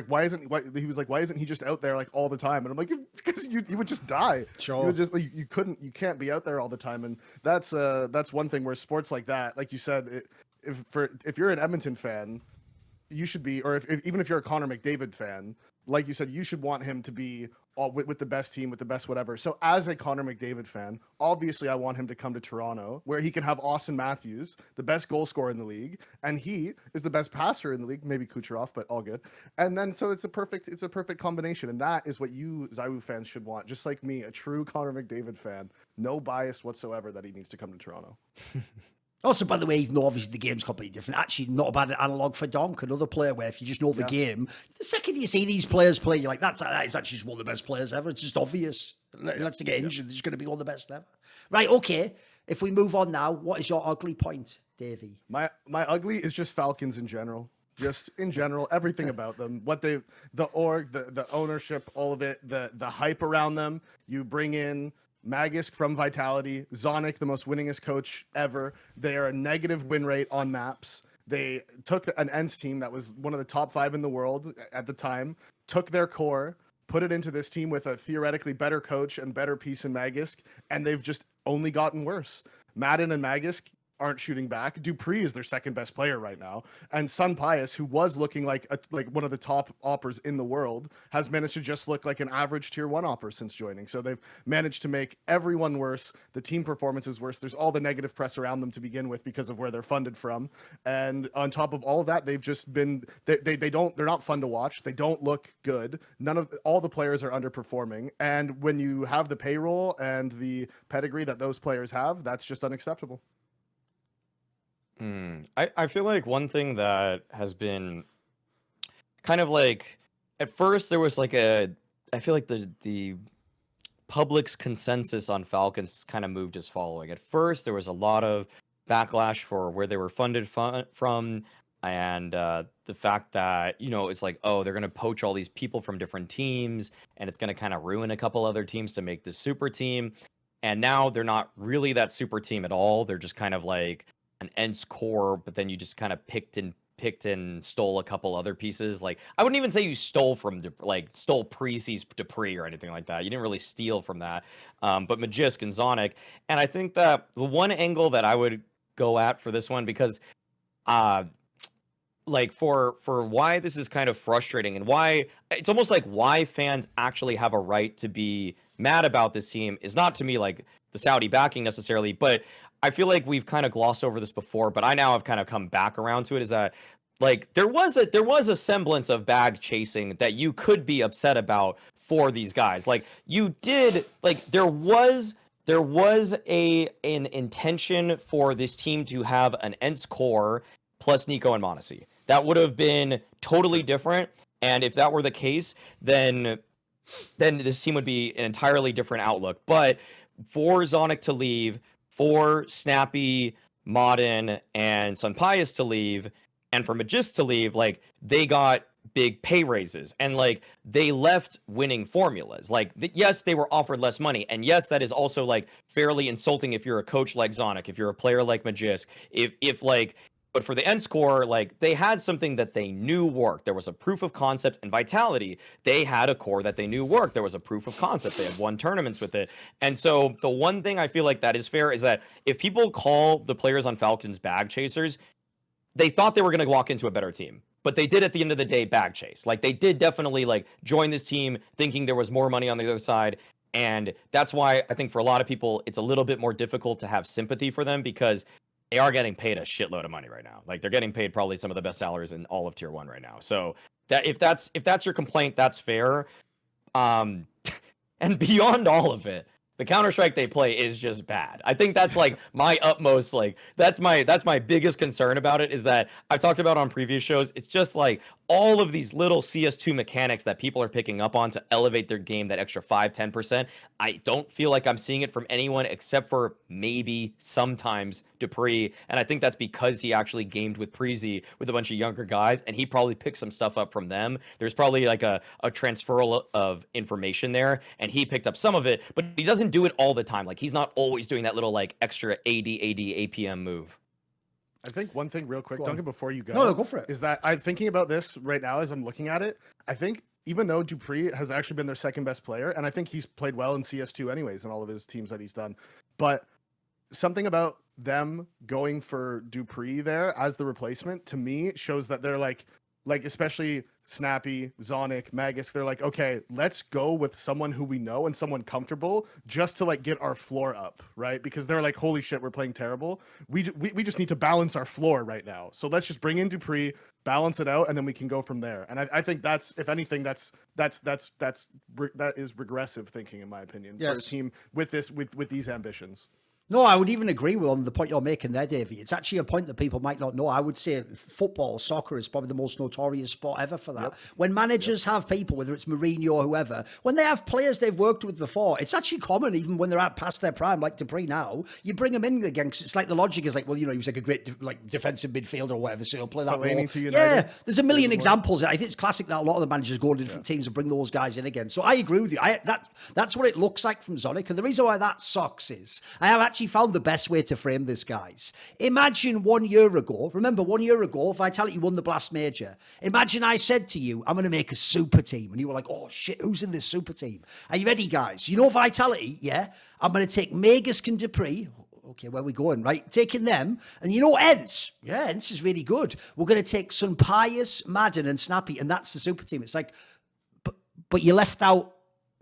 why isn't he just out there like all the time? And I'm like, because you would just die. Sure. You would just like you can't be out there all the time. And that's one thing where sports like that, like you said, if you're an Edmonton fan, you should be, or even if you're a Connor McDavid fan, like you said, you should want him to be all with the best team, with the best whatever. So as a Connor McDavid fan, obviously I want him to come to Toronto, where he can have Austin Matthews, the best goal scorer in the league, and he is the best passer in the league, maybe Kucherov, but all good. And then so it's a perfect combination, and that is what you ZywOo fans should want, just like me, a true Connor McDavid fan, no bias whatsoever that he needs to come to Toronto. Also, by the way, even though obviously the game's completely different, actually not a bad analog for Donk, another player where if you just know the game, the second you see these players play, you're like, that is actually just one of the best players ever. It's just obvious. Let's get injured. It's going to be one of the best ever. Right, okay. If we move on now, what is your ugly point, Davey? My ugly is just Falcons in general. Just in general, everything about them, what they, the org, the ownership, all of it, the hype around them. You bring in Magisk from Vitality, ZywOo, the most winningest coach ever. They are a negative win rate on maps. They took an ENCE team that was one of the top 5 in the world at the time, took their core, put it into this team with a theoretically better coach and better piece in Magisk, and they've just only gotten worse. Madden and Magisk aren't shooting back. dupreeh is their second best player right now, and Sunpius, who was looking like one of the top oppers in the world, has managed to just look like an average tier 1 opper since joining. So they've managed to make everyone worse. The team performance is worse. There's all the negative press around them to begin with because of where they're funded from, and on top of all of that, they've just been they're not fun to watch. They don't look good. All the players are underperforming, and when you have the payroll and the pedigree that those players have, that's just unacceptable. I feel like one thing that has been kind of like, at first there was like I feel like the public's consensus on Falcons kind of moved as following. At first there was a lot of backlash for where they were funded from, and the fact that, it's like, oh, they're going to poach all these people from different teams, and it's going to kind of ruin a couple other teams to make this super team. And now they're not really that super team at all. They're just kind of like an ENCE core, but then you just kind of picked and stole a couple other pieces. Like, I wouldn't even say you stole from stole Preezy's dupreeh or anything like that. You didn't really steal from that. But Magisk and ZywOo. And I think that the one angle that I would go at for this one, because like for why this is kind of frustrating, and why it's almost like why fans actually have a right to be mad about this team, is not to me like the Saudi backing necessarily, but I feel like we've kind of glossed over this before, but I now have kind of come back around to it, is that like there was a semblance of bag chasing that you could be upset about for these guys. Like, you did, like, there was an intention for this team to have an ENCE core plus Nico and m0NESY. That would have been totally different, and if that were the case, then this team would be an entirely different outlook. But for ZywOo to leave, for Snappy, Modern, and Sunpius to leave, and for Magisk to leave, like, they got big pay raises, and like they left winning formulas. Like, yes, they were offered less money, and yes, that is also like fairly insulting if you're a coach like ZywOo, if you're a player like Magisk, if like. But for the ENCE core, like, they had something that they knew worked. There was a proof of concept. And Vitality, they had a core that they knew worked. There was a proof of concept. They had won tournaments with it. And so the one thing I feel like that is fair is that if people call the players on Falcons bag chasers, they thought they were going to walk into a better team. But they did, at the end of the day, bag chase. Like, they did definitely like join this team thinking there was more money on the other side. And that's why I think for a lot of people, it's a little bit more difficult to have sympathy for them, because they are getting paid a shitload of money right now. Like, they're getting paid probably some of the best salaries in all of tier 1 right now. So that if that's your complaint, that's fair. And beyond all of it, the Counter-Strike they play is just bad. I think that's like my utmost, like, that's my biggest concern about it, is that I've talked about on previous shows. It's just like all of these little CS2 mechanics that people are picking up on to elevate their game that extra 5-10%. I don't feel like I'm seeing it from anyone except for maybe sometimes dupreeh. And I think that's because he actually gamed with Preezy with a bunch of younger guys, and he probably picked some stuff up from them. There's probably like a transferal of information there, and he picked up some of it, but he doesn't do it all the time. Like, he's not always doing that little like extra AD APM move. I think one thing real quick, Duncan, before you go. No, go for it. Is that I'm thinking about this right now as I'm looking at it. I think even though dupreeh has actually been their second best player, and I think he's played well in CS2 anyways in all of his teams that he's done, but something about them going for dupreeh there as the replacement, to me, shows that they're like like especially Snappy, Zonic, Magus, they're like, okay, let's go with someone who we know and someone comfortable just to like get our floor up, right? Because they're like, holy shit, we're playing terrible. We just need to balance our floor right now. So let's just bring in Dupree, balance it out, and then we can go from there. And I think that's, if anything, that is regressive thinking, in my opinion, for a team with these ambitions. No, I would even agree with on the point you're making there, Davey. It's actually a point that people might not know. I would say football, soccer is probably the most notorious sport ever for that. Yep. When managers have people, whether it's Mourinho or whoever, when they have players they've worked with before, it's actually common, even when they're out past their prime, like Dupree now, you bring them in again, because it's like the logic is like, well, you know, he was like a great defensive midfielder or whatever, so he'll play that role. Yeah, there's a million examples. I think it's classic that a lot of the managers go to different teams and bring those guys in again. So I agree with you. That's what it looks like from Zonic. And the reason why that sucks is I have actually found the best way to frame this, guys. Imagine 1 year ago, remember 1 year ago, Vitality won the Blast Major. Imagine I said to you, I'm going to make a super team. And you were like, oh shit, who's in this super team? Are you ready, guys? You know Vitality, yeah? I'm going to take Magus and Dupree. Okay, where are we going, right? Taking them. And you know Ents? Yeah, Ents is really good. We're going to take Sun Pius, Madden and Snappy, and that's the super team. It's like, but you left out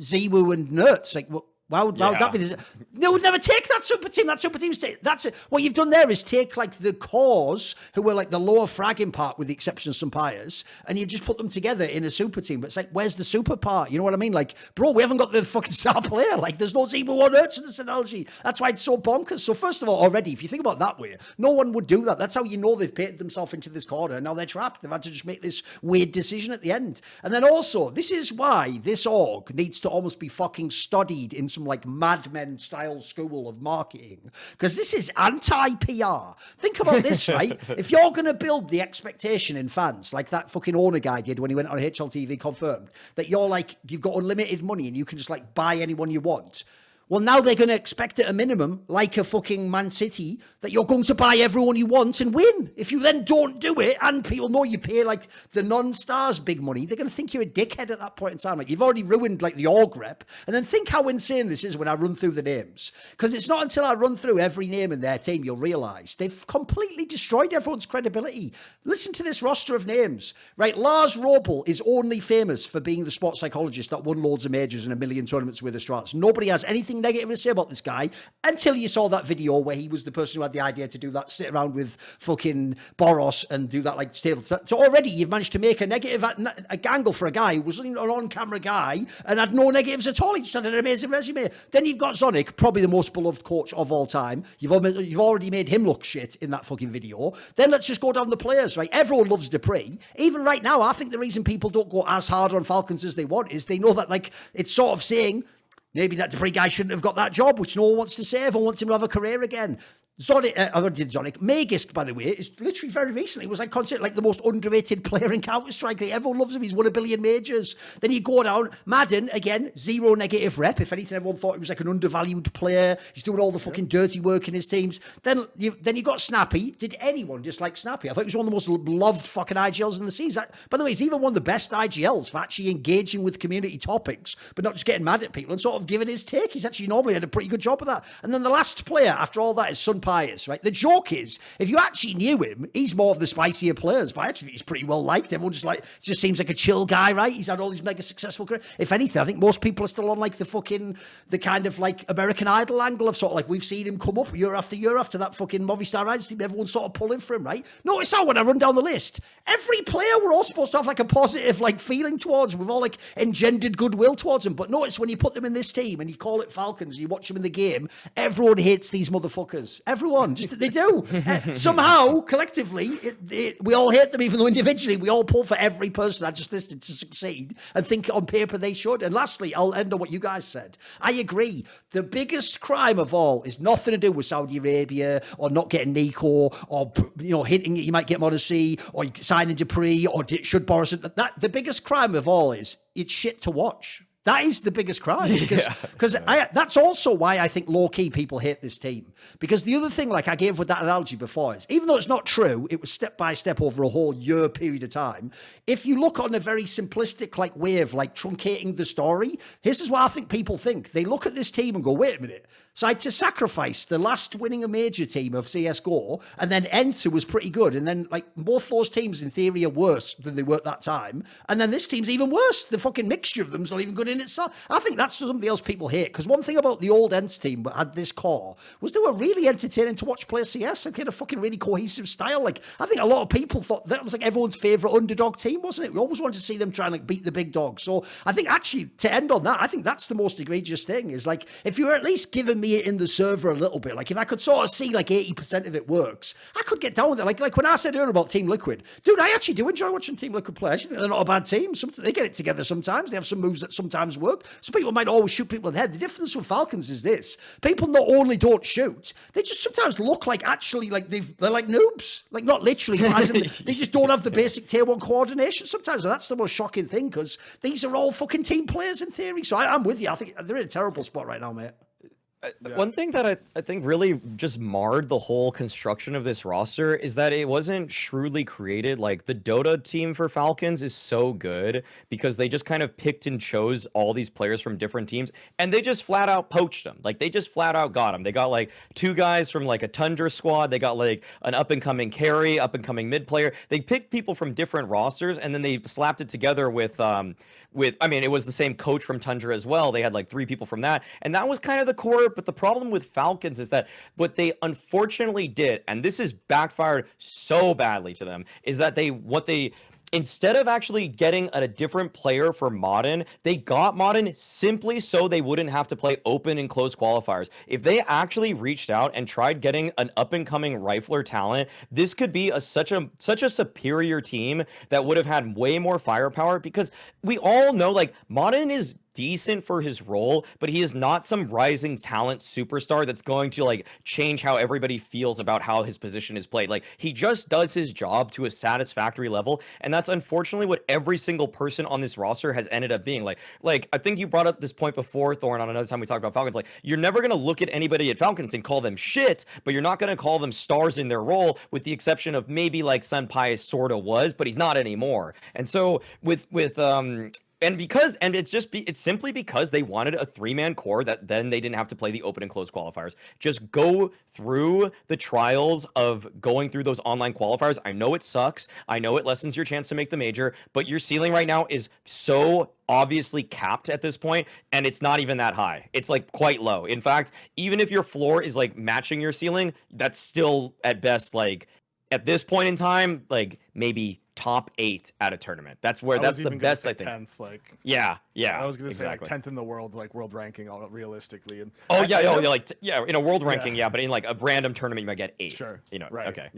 ZywOo and Nerds. Like, why would that be? They would never take that super team. That super team state. That's it. What you've done there is take like the cores who were like the lower fragging part, with the exception of some Pyres, and you've just put them together in a super team. But it's like, where's the super part? You know what I mean? Like, bro, we haven't got the fucking star player. Like, there's no ZywOo on Earth in this analogy. That's why it's so bonkers. So first of all, already, if you think about it that way, no one would do that. That's how you know they've painted themselves into this corner. And now they're trapped. They've had to just make this weird decision at the end. And then also, this is why this org needs to almost be fucking studied in some like Mad Men style school of marketing, because this is anti-PR. Think about this, right? If you're going to build the expectation in fans, like that fucking owner guy did when he went on HLTV confirmed, that you're like, you've got unlimited money and you can just like buy anyone you want. Well, now they're going to expect at a minimum, like a fucking Man City, that you're going to buy everyone you want and win. If you then don't do it, and people know you pay like the non-stars big money, they're going to think you're a dickhead at that point in time. Like, you've already ruined like the org rep. And then think how insane this is when I run through the names. Because it's not until I run through every name in their team you'll realise they've completely destroyed everyone's credibility. Listen to this roster of names. Right, Lars Robel is only famous for being the sports psychologist that won loads of majors and a million tournaments with Astralis. Nobody has anything negative to say about this guy until you saw that video where he was the person who had the idea to do that, sit around with fucking Boros and do that like stable. So already you've managed to make a negative angle for a guy who was an on-camera guy and had no negatives at all. He just had an amazing resume. Then you've got Zonic, probably the most beloved coach of all time. You've already made him look shit in that fucking video. Then let's just go down the players, right? Everyone loves Dupree. Even right now, I think the reason people don't go as hard on Falcons as they want is they know that like it's sort of saying, maybe that Dupree guy shouldn't have got that job, which no one wants to say. Everyone wants him to have a career again. Zonic. Magus, by the way, is literally very recently was like considered like the most underrated player in Counter-Strike. Like, everyone loves him. He's won 1 billion majors. Then you go down, Madden, again, zero negative rep. If anything, everyone thought he was like an undervalued player. He's doing all the fucking dirty work in his teams. Then you got Snappy. Did anyone dislike Snappy? I thought he was one of the most loved fucking IGLs in the season. By the way, he's even one of the best IGLs for actually engaging with community topics, but not just getting mad at people and sort of giving his take. He's actually normally had a pretty good job of that. And then the last player after all that is Sun Pius, right? The joke is, if you actually knew him, he's more of the spicier players, but I actually think he's pretty well liked. Everyone just seems like a chill guy, right? He's had all these mega successful careers. If anything, I think most people are still on like the kind of like American Idol angle of sort of like, we've seen him come up year after that fucking Movistar Riders team. Everyone's sort of pulling for him, right? Notice how when I run down the list, every player we're all supposed to have like a positive like feeling towards. We've all like engendered goodwill towards him. But notice when you put them in this team and you call it Falcons, and you watch them in the game, everyone hates these motherfuckers. Everyone. Just they do. Somehow, collectively, we all hate them, even though individually we all pull for every person I just listed to succeed and think on paper they should. And lastly, I'll end on what you guys said. I agree. The biggest crime of all is nothing to do with Saudi Arabia or not getting Nico or, you know, hinting that you might get Modesty or signing Dupree or should Boris. The biggest crime of all is it's shit to watch. That is the biggest crime because Yeah. that's also why I think low key people hate this team. Because the other thing, like I gave with that analogy before, is even though it's not true, it was step by step over a whole year period of time. If you look on a very simplistic like way of like truncating the story, this is what I think people think. They look at this team and go, wait a minute. So I had to sacrifice the last winning a major team of CSGO, and then Enter was pretty good. And then like both those teams in theory are worse than they were at that time. And then this team's even worse. The fucking mixture of them's not even good in itself. I think that's something else people hate. Because one thing about the old Ents team that had this core was they were really entertaining to watch play CS. Like they had a fucking really cohesive style. Like I think a lot of people thought that was like everyone's favorite underdog team, wasn't it? We always wanted to see them try and like beat the big dog. So I think actually to end on that, I think that's the most egregious thing is like if you're at least giving me it in the server a little bit, like if I could sort of see like 80% of it works, I could get down with it. Like when I said earlier about Team Liquid, dude, I actually do enjoy watching Team Liquid play. I actually think they're not a bad team. They get it together sometimes. They have some moves that sometimes work. Some people might always shoot people in the head. The difference with Falcons is this: people not only don't shoot, they just sometimes look like actually like they're like noobs. Like not literally, but as in they just don't have the basic tier 1 coordination. Sometimes that's the most shocking thing because these are all fucking team players in theory. So I'm with you. I think they're in a terrible spot right now, mate. One thing that I think really just marred the whole construction of this roster is that it wasn't shrewdly created. Like the Dota team for Falcons is so good because they just kind of picked and chose all these players from different teams and they just flat out poached them. Like they just flat out got them. They got like 2 guys from like a Tundra squad. They got like an up and coming carry, up and coming mid player. They picked people from different rosters and then they slapped it together with I mean, it was the same coach from Tundra as well. They had like 3 people from that. And that was kind of the core. But the problem with Falcons is that what they unfortunately did, and this has backfired so badly to them, is that instead of actually getting a different player for Modern, they got Modern simply so they wouldn't have to play open and close qualifiers. If they actually reached out and tried getting an up-and-coming rifler talent, this could be such a superior team that would have had way more firepower because we all know, like, Modern is decent for his role, but he is not some rising talent superstar that's going to like change how everybody feels about how his position is played. Like he just does his job to a satisfactory level, and that's unfortunately what every single person on this roster has ended up being. Like I think you brought up this point before, Thorin, on another time we talked about Falcons. Like you're never gonna look at anybody at Falcons and call them shit, but you're not gonna call them stars in their role, with the exception of maybe like Sunpai sort of was, but he's not anymore. And so with it's simply because they wanted a 3-man core that then they didn't have to play the open and close qualifiers. Just go through the trials of going through those online qualifiers. I know it sucks. I know it lessens your chance to make the major, but your ceiling right now is so obviously capped at this point, and it's not even that high. It's like quite low. In fact, even if your floor is like matching your ceiling, that's still at best like at this point in time, like maybe top 8 at a tournament. That's the best, I think. 10th, like yeah. I was gonna exactly. say like 10th in the world, like world ranking, all realistically. And in a world ranking, but in like a random tournament, you might get 8. Sure. Right. Okay.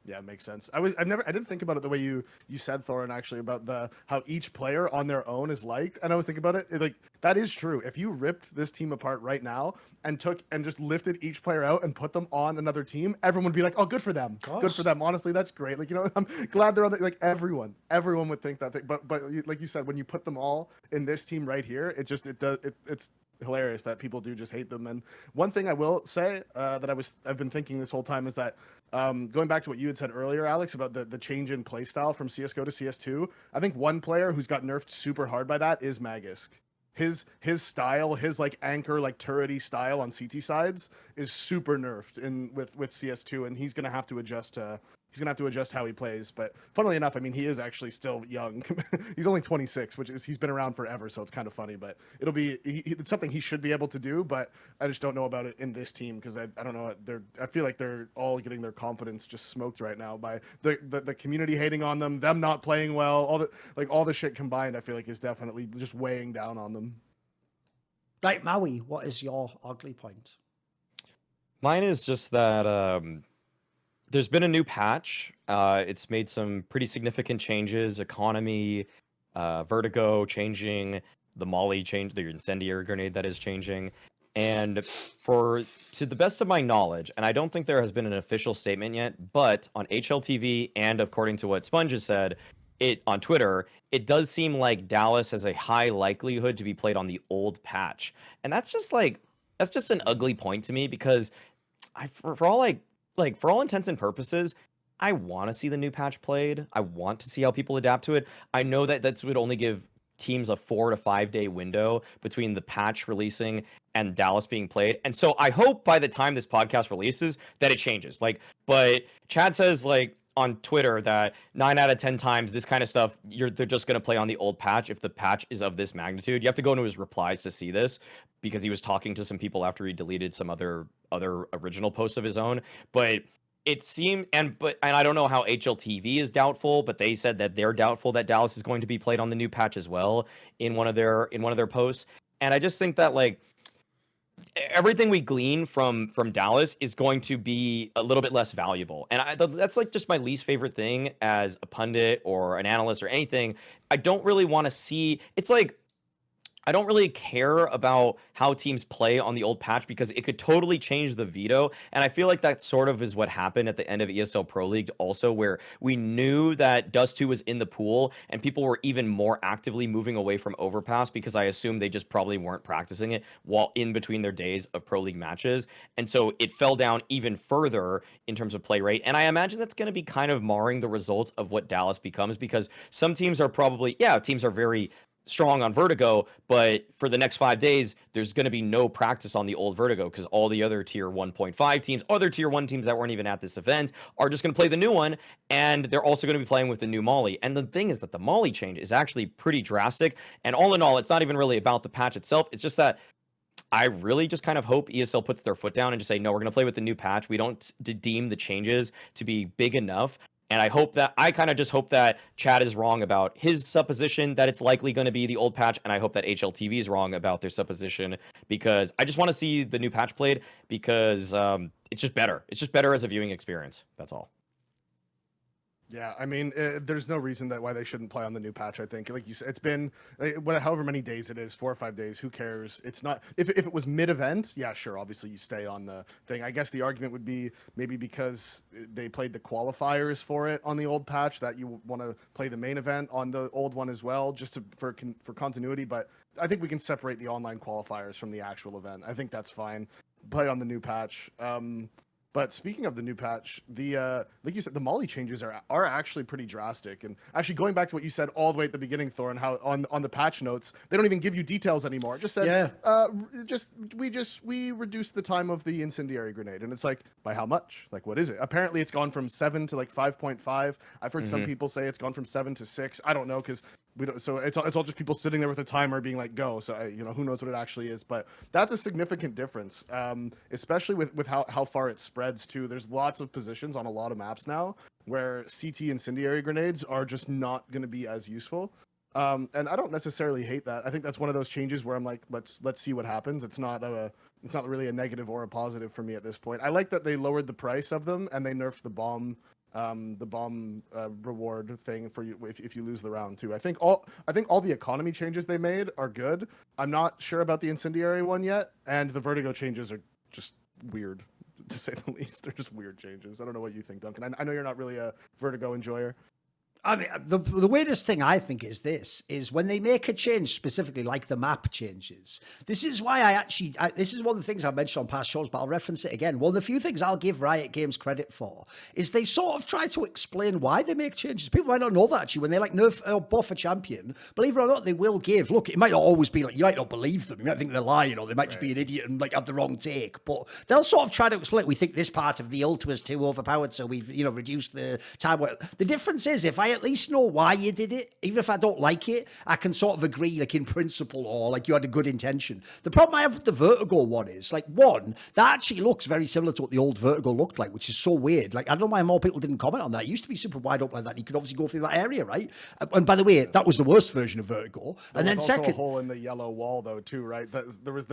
Yeah, makes sense. I didn't think about it the way you said, Thorin, actually, about how each player on their own is liked, and I was thinking about it like that is true. If you ripped this team apart right now and just lifted each player out and put them on another team, everyone would be like, oh, good for them. Good for them. Honestly, that's great. Like, I'm glad they're on like everyone would think that thing. But like you said, when you put them all in this team right here, it's hilarious that people do just hate them. And one thing I will say that I've been thinking this whole time is that going back to what you had said earlier, Alex, about the change in playstyle from CSGO to CS2, I think one player who's got nerfed super hard by that is Magisk. His style, his like anchor, like turrety style on CT sides is super nerfed with CS2, and he's gonna have to adjust how he plays. But funnily enough, I mean, he is actually still young. He's only 26, he's been around forever, so it's kind of funny. But it's something he should be able to do. But I just don't know about it in this team because I don't know. I feel like they're all getting their confidence just smoked right now by the community hating on them not playing well, all the shit combined. I feel like is definitely just weighing down on them. Right, Maui, what is your ugly point? Mine is just that there's been a new patch. It's made some pretty significant changes. Economy, Vertigo changing, the Molly change, the incendiary grenade that is changing. And to the best of my knowledge, and I don't think there has been an official statement yet, but on HLTV and according to what Sponge has said, it on Twitter, it does seem like Dallas has a high likelihood to be played on the old patch. And that's just an ugly point to me because for all intents and purposes, I want to see the new patch played. I want to see how people adapt to it. I know that would only give teams a 4 to 5 day window between the patch releasing and Dallas being played. And so I hope by the time this podcast releases that it changes. But Chad says on Twitter that 9 out of 10 times this kind of stuff, they're just going to play on the old patch if the patch is of this magnitude. You have to go into his replies to see this because he was talking to some people after he deleted some other original posts of his own. But it seemed, and I don't know how HLTV is doubtful, but they said that they're doubtful that Dallas is going to be played on the new patch as well in one of their posts. And I just think that everything we glean from Dallas is going to be a little bit less valuable. And that's just my least favorite thing as a pundit or an analyst or anything. I don't really want to see, I don't really care about how teams play on the old patch because it could totally change the veto. And I feel like that sort of is what happened at the end of ESL Pro League also, where we knew that Dust2 was in the pool and people were even more actively moving away from Overpass because I assume they just probably weren't practicing it while in between their days of Pro League matches. And so it fell down even further in terms of play rate. And I imagine that's going to be kind of marring the results of what Dallas becomes because some teams are probably, teams are very strong on Vertigo, but for the next 5 days, there's going to be no practice on the old Vertigo because all the other tier 1.5 teams, other tier 1 teams that weren't even at this event, are just going to play the new one, and they're also going to be playing with the new Molly. And the thing is that the Molly change is actually pretty drastic, and all in all, it's not even really about the patch itself. It's just that I really just kind of hope ESL puts their foot down and just say, no, we're going to play with the new patch. We don't deem the changes to be big enough. And I kind of just hope that Chad is wrong about his supposition that it's likely going to be the old patch. And I hope that HLTV is wrong about their supposition because I just want to see the new patch played because it's just better. It's just better as a viewing experience. That's all. Yeah, I mean, there's no reason why they shouldn't play on the new patch. I think, like you said, it's been however many days it is, 4 or 5 days. Who cares? It's not. If it was mid-event, yeah, sure. Obviously, you stay on the thing. I guess the argument would be maybe because they played the qualifiers for it on the old patch that you want to play the main event on the old one as well, just for continuity. But I think we can separate the online qualifiers from the actual event. I think that's fine. Play on the new patch. But speaking of the new patch, like you said, the Molly changes are actually pretty drastic. And actually, going back to what you said all the way at the beginning, Thorin, how on the patch notes they don't even give you details anymore. It just said, we reduced the time of the incendiary grenade, and it's like, by how much? Like, what is it? Apparently, it's gone from 7 to 5.5. I've heard some people say it's gone from 7 to 6. I don't know because we don't. So it's all just people sitting there with a timer being like, go. So who knows what it actually is? But that's a significant difference, especially with how far it spreads too. There's lots of positions on a lot of maps now where CT incendiary grenades are just not going to be as useful. And I don't necessarily hate that. I think that's one of those changes where I'm like, let's see what happens. It's not really a negative or a positive for me at this point. I like that they lowered the price of them and they nerfed the bomb reward thing for you if you lose the round too. I think all the economy changes they made are good. I'm not sure about the incendiary one yet, and the vertigo changes are just weird, to say the least. They're just weird changes. I don't know what you think, Duncan. I know you're not really a vertigo enjoyer. I mean, the weirdest thing I think is when they make a change specifically like the map changes. This is why this is one of the things I mentioned on past shows, but I'll reference it again. One of the few things I'll give Riot Games credit for is they sort of try to explain why they make changes. People might not know that actually when they nerf or buff a champion. Believe it or not, they will give. Look, it might not always be you might not believe them. You might think they're lying or they might just be an idiot and have the wrong take. But they'll sort of try to explain. We think this part of the ult was too overpowered, so we've reduced the time. The difference is if I at least know why you did it, even if I don't like it, I can sort of agree in principle or you had a good intention. The problem I have with the Vertigo one is one, that actually looks very similar to what the old Vertigo looked like, which is so weird. I don't know why more people didn't comment on that. It used to be super wide open like that. You could obviously go through that area, right? And by the way, that was the worst version of Vertigo. And then second, a hole in the yellow wall though too, right? There was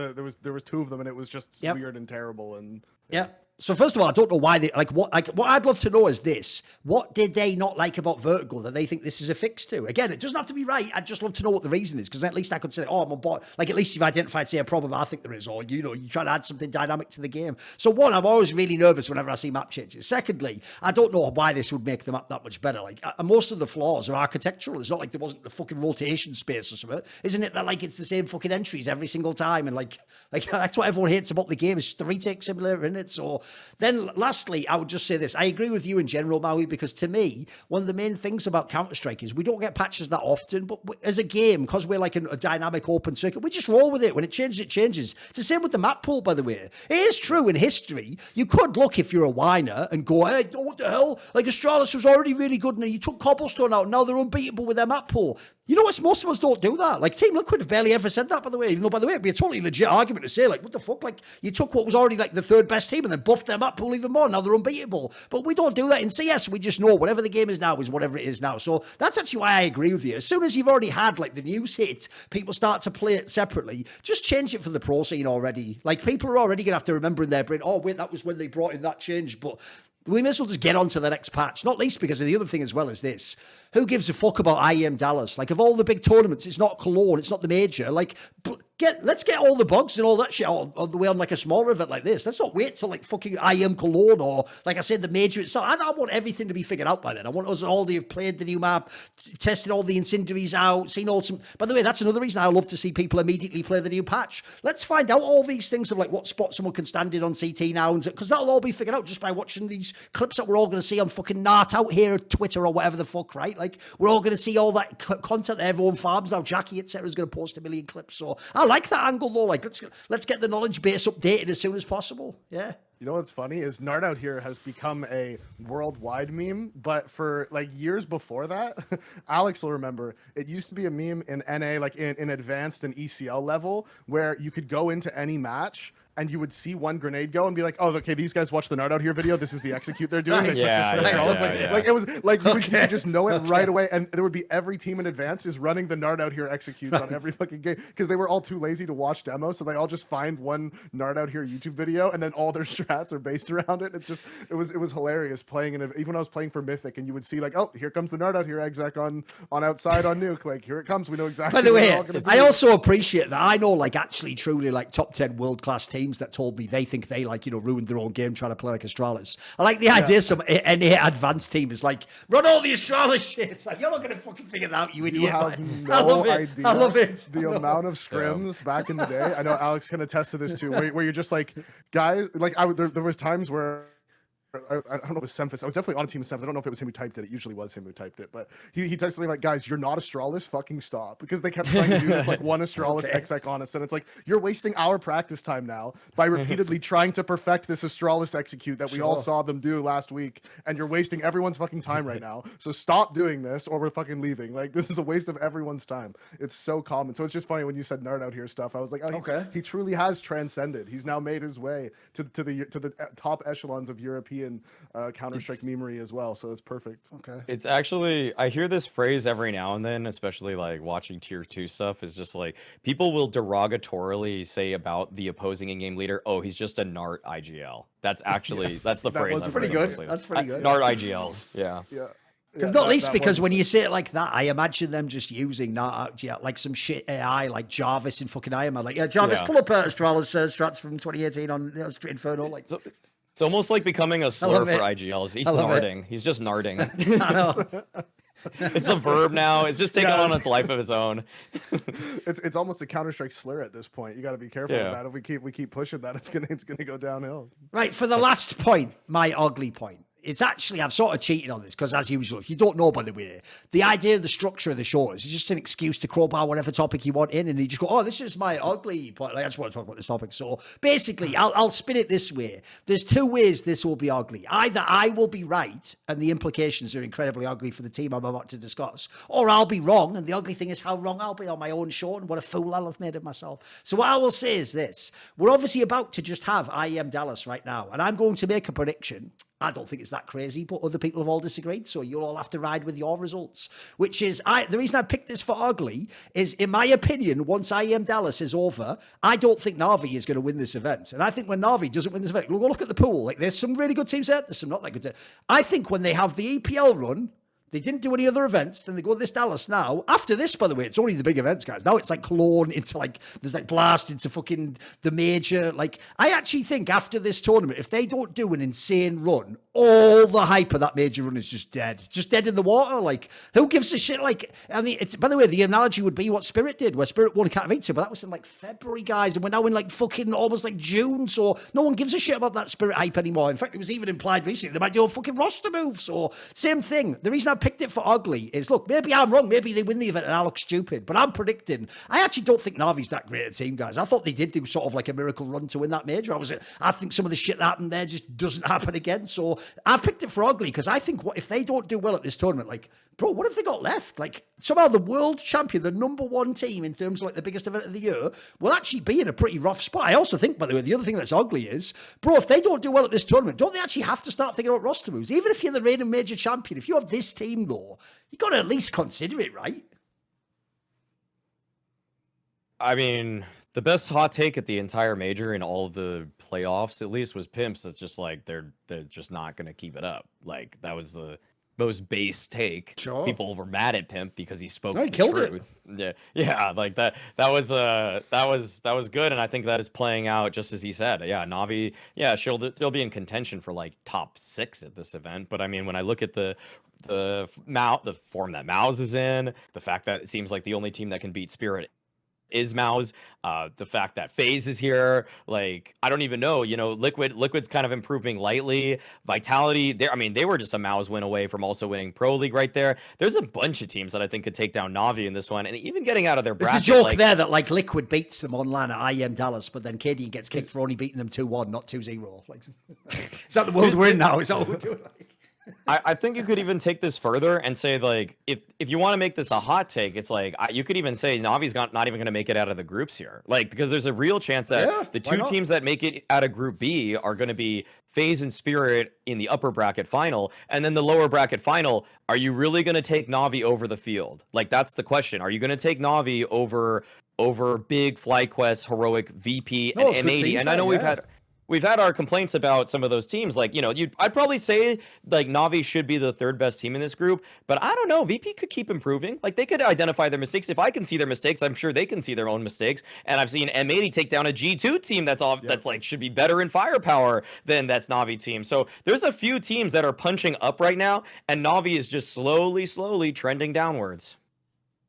two of them and it was just weird and terrible and yeah. So first of all, I don't know why they what I'd love to know is this: what did they not like about Vertigo that they think this is a fix to? Again, it doesn't have to be right. I'd just love to know what the reason is, because at least I could say, oh, I'm on board. Like, at least you've identified, say, a problem I think there is, or you try to add something dynamic to the game. So one, I'm always really nervous whenever I see map changes. Secondly, I don't know why this would make the map that much better. Like, most of the flaws are architectural. It's not like there wasn't a fucking rotation space or something, isn't it? That like it's the same fucking entries every single time, and like that's what everyone hates about the game. It's just the retake simulator, isn't it? So then, lastly, I would just say this. I agree with you in general, Maui, because to me, one of the main things about Counter-Strike is we don't get patches that often, but as a game, because we're like a dynamic open circuit, we just roll with it. When it changes, it changes. It's the same with the map pool, by the way. It is true in history. You could look, if you're a whiner, and go, hey, what the hell? Like, Astralis was already really good, and you took Cobblestone out, and now they're unbeatable with their map pool. You know what? Most of us don't do that. Like, Team Liquid have barely ever said that, by the way. Even though, by the way, it'd be a totally legit argument to say, like, what the fuck? Like, you took what was already, like, the third best team and then buffed their map pool even more. Now they're unbeatable. But we don't do that in CS. We just know whatever the game is now is whatever it is now. So that's actually why I agree with you. As soon as you've already had, like, the news hit, people start to play it separately, just change it for the pro scene already. Like, people are already going to have to remember in their brain, oh, wait, that was when they brought in that change. But we may as well just get on to the next patch, not least because of the other thing as well as this. Who gives a fuck about IEM Dallas? Like, of all the big tournaments, it's not Cologne, it's not the major. Like, let's get all the bugs and all that shit out of the way on like a smaller event like this. Let's not wait till like fucking IEM Cologne or, like I said, the major itself. I want everything to be figured out by then. I want us all to have played the new map, tested all the incendiaries out, seen all some... By the way, that's another reason I love to see people immediately play the new patch. Let's find out all these things of like what spot someone can stand in on CT now, because that'll all be figured out just by watching these clips that we're all going to see on fucking Nart out here, Twitter or whatever the fuck, right? Like, we're all going to see all that content that everyone farms now. Jackie, etc., is going to post a million clips. So I like that angle though. Like, let's get the knowledge base updated as soon as possible. Yeah. You know what's funny is Nart out here has become a worldwide meme, but for like years before that, Alex will remember, it used to be a meme in NA, like in advanced and ECL level, where you could go into any match and you would see one grenade go and be like, oh, okay, these guys watch the Nart out here video. This is the execute they're doing. It's like it was like you could just know it right away. And there would be every team in advance is running the Nart out here executes on every fucking game because they were all too lazy to watch demos. So they all just find one Nart out here YouTube video and then all their strats are based around it. It's just, it was hilarious playing. And even when I was playing for Mythic and you would see like, oh, here comes the Nart out here exec on outside on nuke. Like, here it comes. We know exactly. By the way, I also appreciate that. I know like actually truly like top 10 world-class teams that told me they think they like, ruined their own game trying to play like Astralis. I like the idea some NA advanced team is like, run all the Astralis shit. It's like, you're not going to fucking figure that out, you idiot. You have no idea. I love it. The amount of scrims back in the day. I know Alex can attest to this too, where you're just like, guys, like there was times where I don't know if it was Semphis. I was definitely on a team with Semphis. I don't know if it was him who typed it. It usually was him who typed it. But he texted something like, guys, you're not Astralis, fucking stop. Because they kept trying to do this like one Astralis exec on us. And it's like, you're wasting our practice time now by repeatedly trying to perfect this Astralis execute that we all saw them do last week. And you're wasting everyone's fucking time right now. So stop doing this or we're fucking leaving. Like, this is a waste of everyone's time. It's so common. So it's just funny when you said Nart out here stuff. I was like, oh, he truly has transcended. He's now made his way to the top echelons of European Counter-Strike memery as well, so it's perfect. Okay. It's actually, I hear this phrase every now and then, especially like watching tier 2 stuff, is just like, people will derogatorily say about the opposing in-game leader, oh, he's just a Nart IGL. That's actually, that's the phrase. That's pretty good. That's pretty good. Nart IGLs, yeah. Yeah. Because not least because when you say it like that, I imagine them just using like some shit AI like Jarvis in fucking IEM. Like, Jarvis, pull up Astralis strats from 2018 on Street Inferno. Like, it's almost like becoming a slur for IGLs. He's narting. He's just narting. I know. It's a verb now. It's just taking on its life of its own. It's almost a Counter-Strike slur at this point. You got to be careful with that. If we keep pushing that, it's gonna go downhill. Right, for the last point, my ugly point. It's actually, I've sort of cheated on this because, as usual, if you don't know, by the way, the idea of the structure of the show is just an excuse to crowbar whatever topic you want in, and you just go, oh, this is my ugly point. Like, I just want to talk about this topic. So basically, I'll spin it this way. There's two ways this will be ugly. Either I will be right, and the implications are incredibly ugly for the team I'm about to discuss, or I'll be wrong, and the ugly thing is how wrong I'll be on my own show and what a fool I'll have made of myself. So what I will say is this. We're obviously about to just have IEM Dallas right now, and I'm going to make a prediction. I don't think it's that crazy, but other people have all disagreed. So you'll all have to ride with your results, which is the reason I picked this for ugly is, in my opinion, once IEM Dallas is over, I don't think NAVI is going to win this event. And I think when NAVI doesn't win this event, look at the pool. Like, there's some really good teams there. There's some not that good. I think when they have the EPL run, they didn't do any other events. Then they go to this Dallas now. After this, by the way, it's only the big events, guys. Now it's like Cologne into like, there's like Blast into fucking the major. Like, I actually think after this tournament, if they don't do an insane run, all the hype of that major run is just dead. Just dead in the water. Like, who gives a shit? Like, I mean, it's, by the way, the analogy would be what Spirit did, where Spirit won Katowice, but that was in like February, guys. And we're now in like fucking almost like June. So no one gives a shit about that Spirit hype anymore. In fact, it was even implied recently they might do a fucking roster move. So same thing. The reason I picked it for ugly is, look, maybe I'm wrong. Maybe they win the event and I look stupid, but I'm predicting. I actually don't think Navi's that great a team, guys. I thought they did do sort of like a miracle run to win that major. I think some of the shit that happened there just doesn't happen again. So I picked it for ugly because I think what if they don't do well at this tournament, like, bro, what have they got left? Like, somehow the world champion, the number one team in terms of like the biggest event of the year, will actually be in a pretty rough spot. I also think, by the way, the other thing that's ugly is, bro, if they don't do well at this tournament, don't they actually have to start thinking about roster moves? Even if you're the reigning major champion, if you have this team though, you got to at least consider it, right? I mean, the best hot take at the entire major in all of the playoffs, at least, was Pimps. That's just like they're just not going to keep it up. Like, that was the most base take. Sure. People were mad at Pimp because he spoke. No, he killed it. Yeah, like that was good, and I think that is playing out just as he said. Yeah, Navi, yeah, she'll be in contention for like top 6 at this event. But I mean, when I look at the form that Maus is in, the fact that it seems like the only team that can beat Spirit is Maus, the fact that FaZe is here, like, I don't even know, Liquid's kind of improving lightly. Vitality, they were just a Maus win away from also winning Pro League right there. There's a bunch of teams that I think could take down Navi in this one, and even getting out of their bracket. There's the joke there that like Liquid beats them online at IEM Dallas, but then cadiaN gets kicked for only beating them 2-1, not 2-0. Like, is that the world we're in now? Is that what we're doing? I think you could even take this further and say, like, if you want to make this a hot take, it's like you could even say Navi's not even going to make it out of the groups here, like, because there's a real chance that the two teams that make it out of Group B are going to be FaZe and Spirit in the upper bracket final, and then the lower bracket final. Are you really going to take Navi over the field? Like, that's the question. Are you going to take Navi over Big, FlyQuest, Heroic, VP, and M80? And I know we've had our complaints about some of those teams. Like, I'd probably say like Navi should be the third best team in this group, but I don't know. VP could keep improving. Like, they could identify their mistakes. If I can see their mistakes, I'm sure they can see their own mistakes. And I've seen M80 take down a G2 team that's like should be better in firepower than that's Navi team. So there's a few teams that are punching up right now, and Navi is just slowly trending downwards.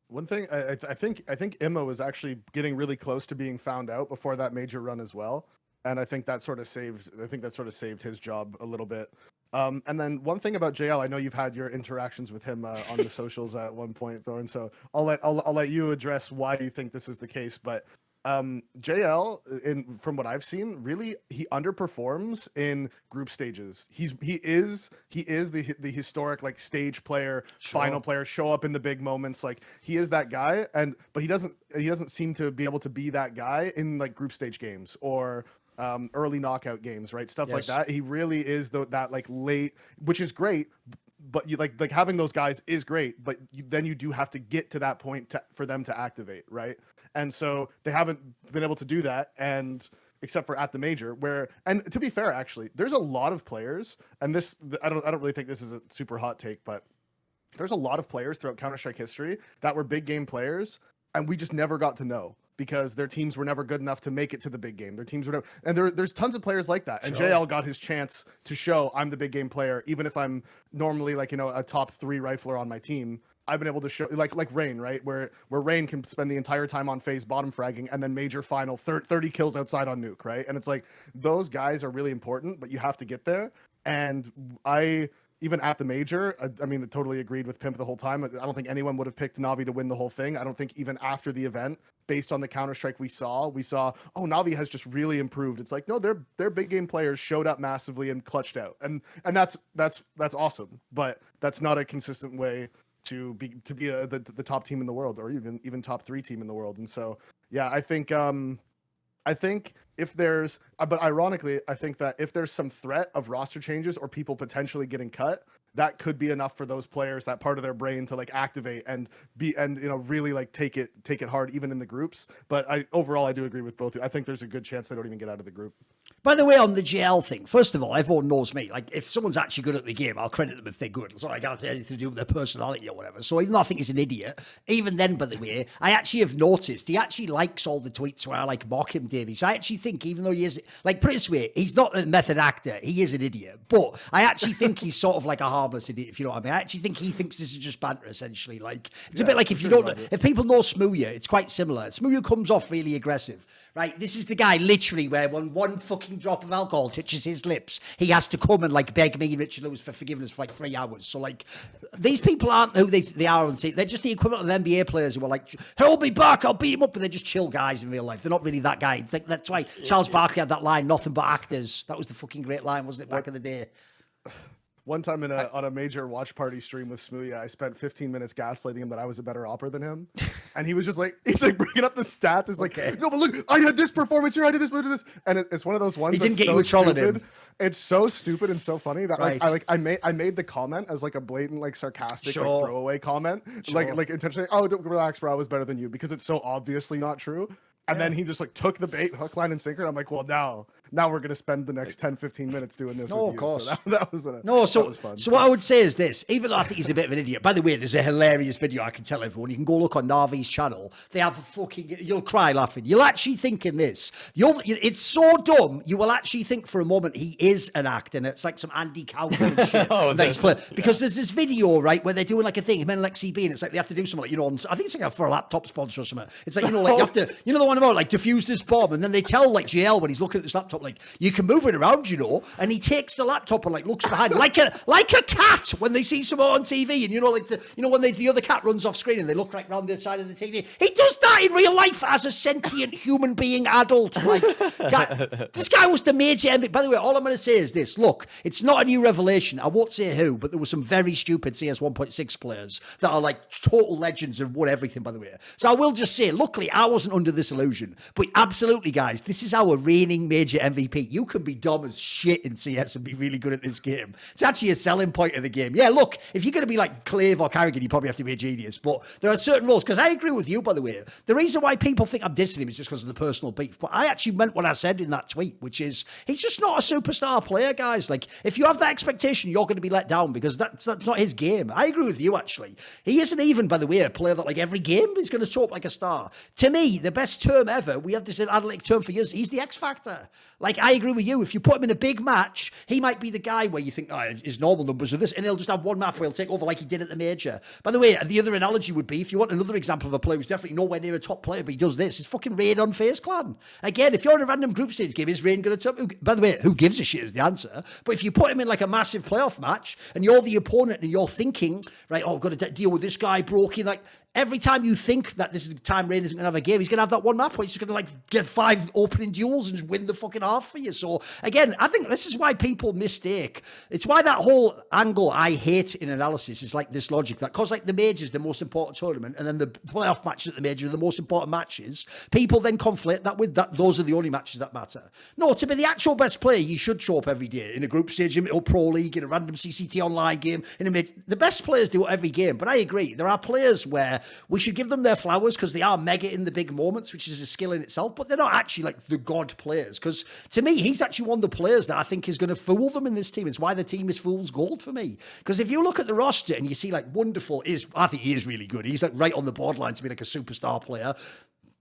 One thing, I think Immo was actually getting really close to being found out before that major run as well. And I think that sort of saved his job a little bit. And then one thing about JL, I know you've had your interactions with him on the socials at one point, Thorin. So I'll let you address why you think this is the case. But JL, from what I've seen, really he underperforms in group stages. He is the historic like stage player, final player, show up in the big moments. Like, he is that guy, but he doesn't seem to be able to be that guy in like group stage games or early knockout games, right? Stuff like that. He really is that like late, which is great. But you like having those guys is great, but then you do have to get to that point for them to activate, right? And so they haven't been able to do that, and except for at the major, and to be fair, actually, there's a lot of players, and this I don't really think this is a super hot take, but there's a lot of players throughout Counter-Strike history that were big game players, and we just never got to know, because their teams were never good enough to make it to the big game. Their teams were never, and there's tons of players like that. And JL got his chance to show I'm the big game player, even if I'm normally like, a top 3 rifler on my team. I've been able to show like Rain, right? Where Rain can spend the entire time on FaZe bottom fragging and then major final 30 kills outside on Nuke, right? And it's like, those guys are really important, but you have to get there. And even at the major, I totally agreed with Pimp the whole time. I don't think anyone would have picked Navi to win the whole thing. I don't think even after the event, based on the Counter-Strike we saw, oh, Navi has just really improved. It's like, no, their big game players showed up massively and clutched out. And that's awesome, but that's not a consistent way to be the top team in the world, or even top 3 team in the world. And so, yeah, I think I think if there's, but ironically, I think that if there's some threat of roster changes or people potentially getting cut, that could be enough for those players, that part of their brain to like activate and really like take it hard even in the groups. But overall I do agree with both of you. I think there's a good chance they don't even get out of the group. By the way, on the GL thing, first of all, everyone knows me. Like, if someone's actually good at the game, I'll credit them if they're good. It's not like I have anything to do with their personality or whatever. So even though I think he's an idiot, even then, by the way, I actually have noticed he actually likes all the tweets where I like mock him, Davey. So I actually think, even though he is, like, put it this way, he's not a method actor. He is an idiot. But I actually think he's sort of like a harmless idiot, if you know what I mean. I actually think he thinks this is just banter, essentially. Like, it's a bit like if you don't, if people know Smooya, it's quite similar. Smooya comes off really aggressive. Right, this is the guy literally where when one fucking drop of alcohol touches his lips, he has to come and like beg me and Richard Lewis for forgiveness for like 3 hours. So like, these people aren't who they are on team. They're just the equivalent of NBA players who are like, hold me back, I'll beat him up. But they're just chill guys in real life. They're not really that guy. That's why Charles Barkley had that line, nothing but actors. That was the fucking great line, wasn't it, back in the day? One time on a major watch party stream with Smooya, I spent 15 minutes gaslighting him that I was a better opper than him. And he was just like, he's like bringing up the stats. It's like, no, but look, I had this performance here, I did this. And it's one of those ones he didn't that's get so you trolling stupid. him. It's so stupid and so funny that Right. I made the comment as like a blatant, like sarcastic, Sure. like throwaway comment. Sure. Like intentionally, oh, don't relax, bro, I was better than you, because it's so obviously not true. And then he just like took the bait, hook, line, and sinker. And I'm like, well, now we're going to spend the next 10, 15 minutes doing this. No, with of you. course. So that was fun. So what I would say is this, even though I think he's a bit of an idiot, by the way, there's a hilarious video I can tell everyone. You can go look on NAVI's channel. They have a fucking, you'll cry laughing. You'll actually think in this. It's so dumb, you will actually think for a moment he is an act, and it's like some Andy Kaufman shit. Because there's this video, right, where they're doing like a thing, him and Lexi B, and it's like they have to do something like, you know, I think it's like for a laptop sponsor or something. It's like, you know, like you have to, you know the one about like defuse this bomb, and then they tell like JL when he's looking at this laptop, like, you can move it around, you know, and he takes the laptop and like looks behind like a cat when they see someone on TV, and you know, like when the other cat runs off screen and they look right round the side of the TV. He does that in real life as a sentient human being adult. Like, this guy was the major MVP. By the way, all I'm going to say is this: look, it's not a new revelation. I won't say who, but there were some very stupid CS 1.6 players that are like total legends and won everything. By the way, so I will just say, luckily, I wasn't under this illusion, but absolutely, guys, this is our reigning major MVP. You can be dumb as shit in CS and be really good at this game. It's actually a selling point of the game. Yeah, look, if you're going to be like Clave or Carrigan, you probably have to be a genius, but there are certain roles, because I agree with you, by the way. The reason why people think I'm dissing him is just because of the personal beef, but I actually meant what I said in that tweet, which is, he's just not a superstar player, guys. Like, if you have that expectation, you're going to be let down, because that's not his game. I agree with you, actually. He isn't even, by the way, a player that like every game is going to show up like a star. To me, the best term ever, we have this analytic term for years, he's the X Factor. Like, I agree with you. If you put him in a big match, he might be the guy where you think, oh, his normal numbers are this, and he'll just have one map where he'll take over like he did at the major. By the way, the other analogy would be, if you want another example of a player who's definitely nowhere near a top player, but he does this, it's fucking Rain on FaZe Clan. Again, if you're in a random group stage game, is Rain going to top? By the way, who gives a shit is the answer. But if you put him in like a massive playoff match, and you're the opponent, and you're thinking, right, oh, I've got to deal with this guy, Brokey, like, every time you think that this is the time Rain isn't going to have a game, he's going to have that one map where he's just going to like get 5 opening duels and just win the fucking half for you. So again, I think this is why people mistake. It's why that whole angle I hate in analysis is like this logic that because like the major is the most important tournament and then the playoff matches at the major are the most important matches, people then conflate that with that those are the only matches that matter. No, to be the actual best player, you should show up every day in a group stage, in a pro league, in a random CCT online game, in a mid. The best players do it every game, but I agree. There are players where we should give them their flowers because they are mega in the big moments, which is a skill in itself, but they're not actually like the god players. Because to me, he's actually one of the players that I think is going to fool them in this team. It's why the team is fool's gold for me. Because if you look at the roster and you see like Wonderful I think he is really good. He's like right on the borderline to be like a superstar player.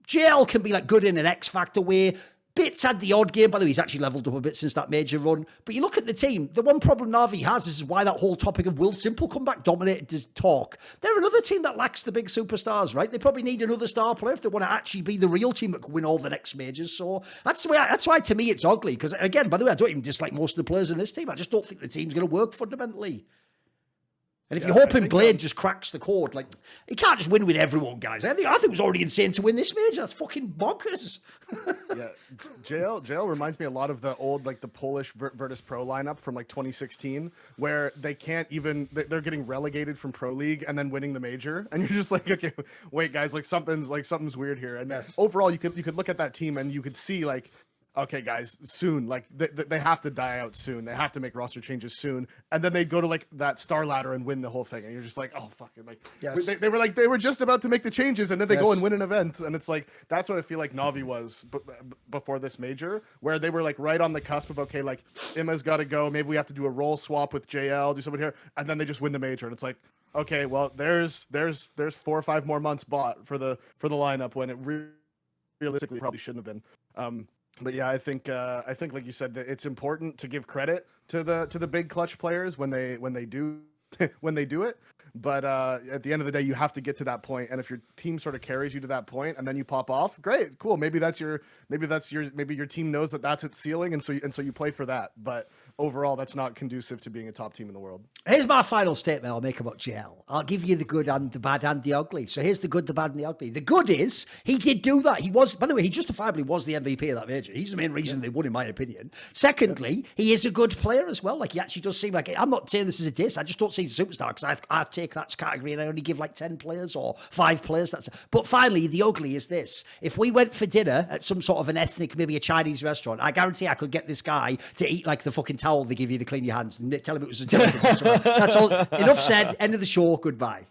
JL can be like good in an X Factor way. Bits had the odd game, by the way, he's actually leveled up a bit since that major run. But you look at the team, the one problem Navi has is why that whole topic of will Simple come back dominated to talk. They're another team that lacks the big superstars, right? They probably need another star player if they want to actually be the real team that can win all the next majors. So that's why to me it's ugly. Because again, by the way, I don't even dislike most of the players in this team. I just don't think the team's going to work fundamentally. And if Yeah, you're I hoping think, Blade just cracks the code, like, he can't just win with everyone, guys. I think it was already insane to win this major. That's fucking bonkers. Yeah, JL reminds me a lot of the old, like the Polish Virtus.pro lineup from like 2016, where they can't even, they're getting relegated from Pro League and then winning the major, and you're just like, okay, wait, guys, like something's weird here. And overall, you could look at that team and you could see like, okay, guys, soon, like they have to die out soon. They have to make roster changes soon, and then they go to like that star ladder and win the whole thing, and you're just like, oh fuck it, like they were just about to make the changes, and then they go and win an event, and it's like that's what I feel like Navi was before this major, where they were like right on the cusp of okay, like Imma's got to go, maybe we have to do a role swap with JL, do something here, and then they just win the major, and it's like, okay, well there's 4 or 5 more months bought for the lineup when it realistically probably shouldn't have been. But yeah, I think like you said, that it's important to give credit to the big clutch players when they do it. But at the end of the day, you have to get to that point, and if your team sort of carries you to that point, and then you pop off, great, cool. Maybe your team knows that that's its ceiling, and so you play for that. But overall, that's not conducive to being a top team in the world. Here's my final statement I'll make about JL. I'll give you the good and the bad and the ugly. So here's the good, the bad, and the ugly. The good is he did do that. He was, by the way, he justifiably was the MVP of that major. He's the main reason they won, in my opinion. Secondly, he is a good player as well. Like, he actually does seem like, I'm not saying this is a diss, I just don't see he's a superstar, because I take that category and I only give like 10 players or 5 players. But finally, the ugly is this. If we went for dinner at some sort of an ethnic, maybe a Chinese restaurant, I guarantee I could get this guy to eat like the fucking towel they give you to clean your hands and tell him it was a delicacy. That's all. Enough said. End of the show. Goodbye.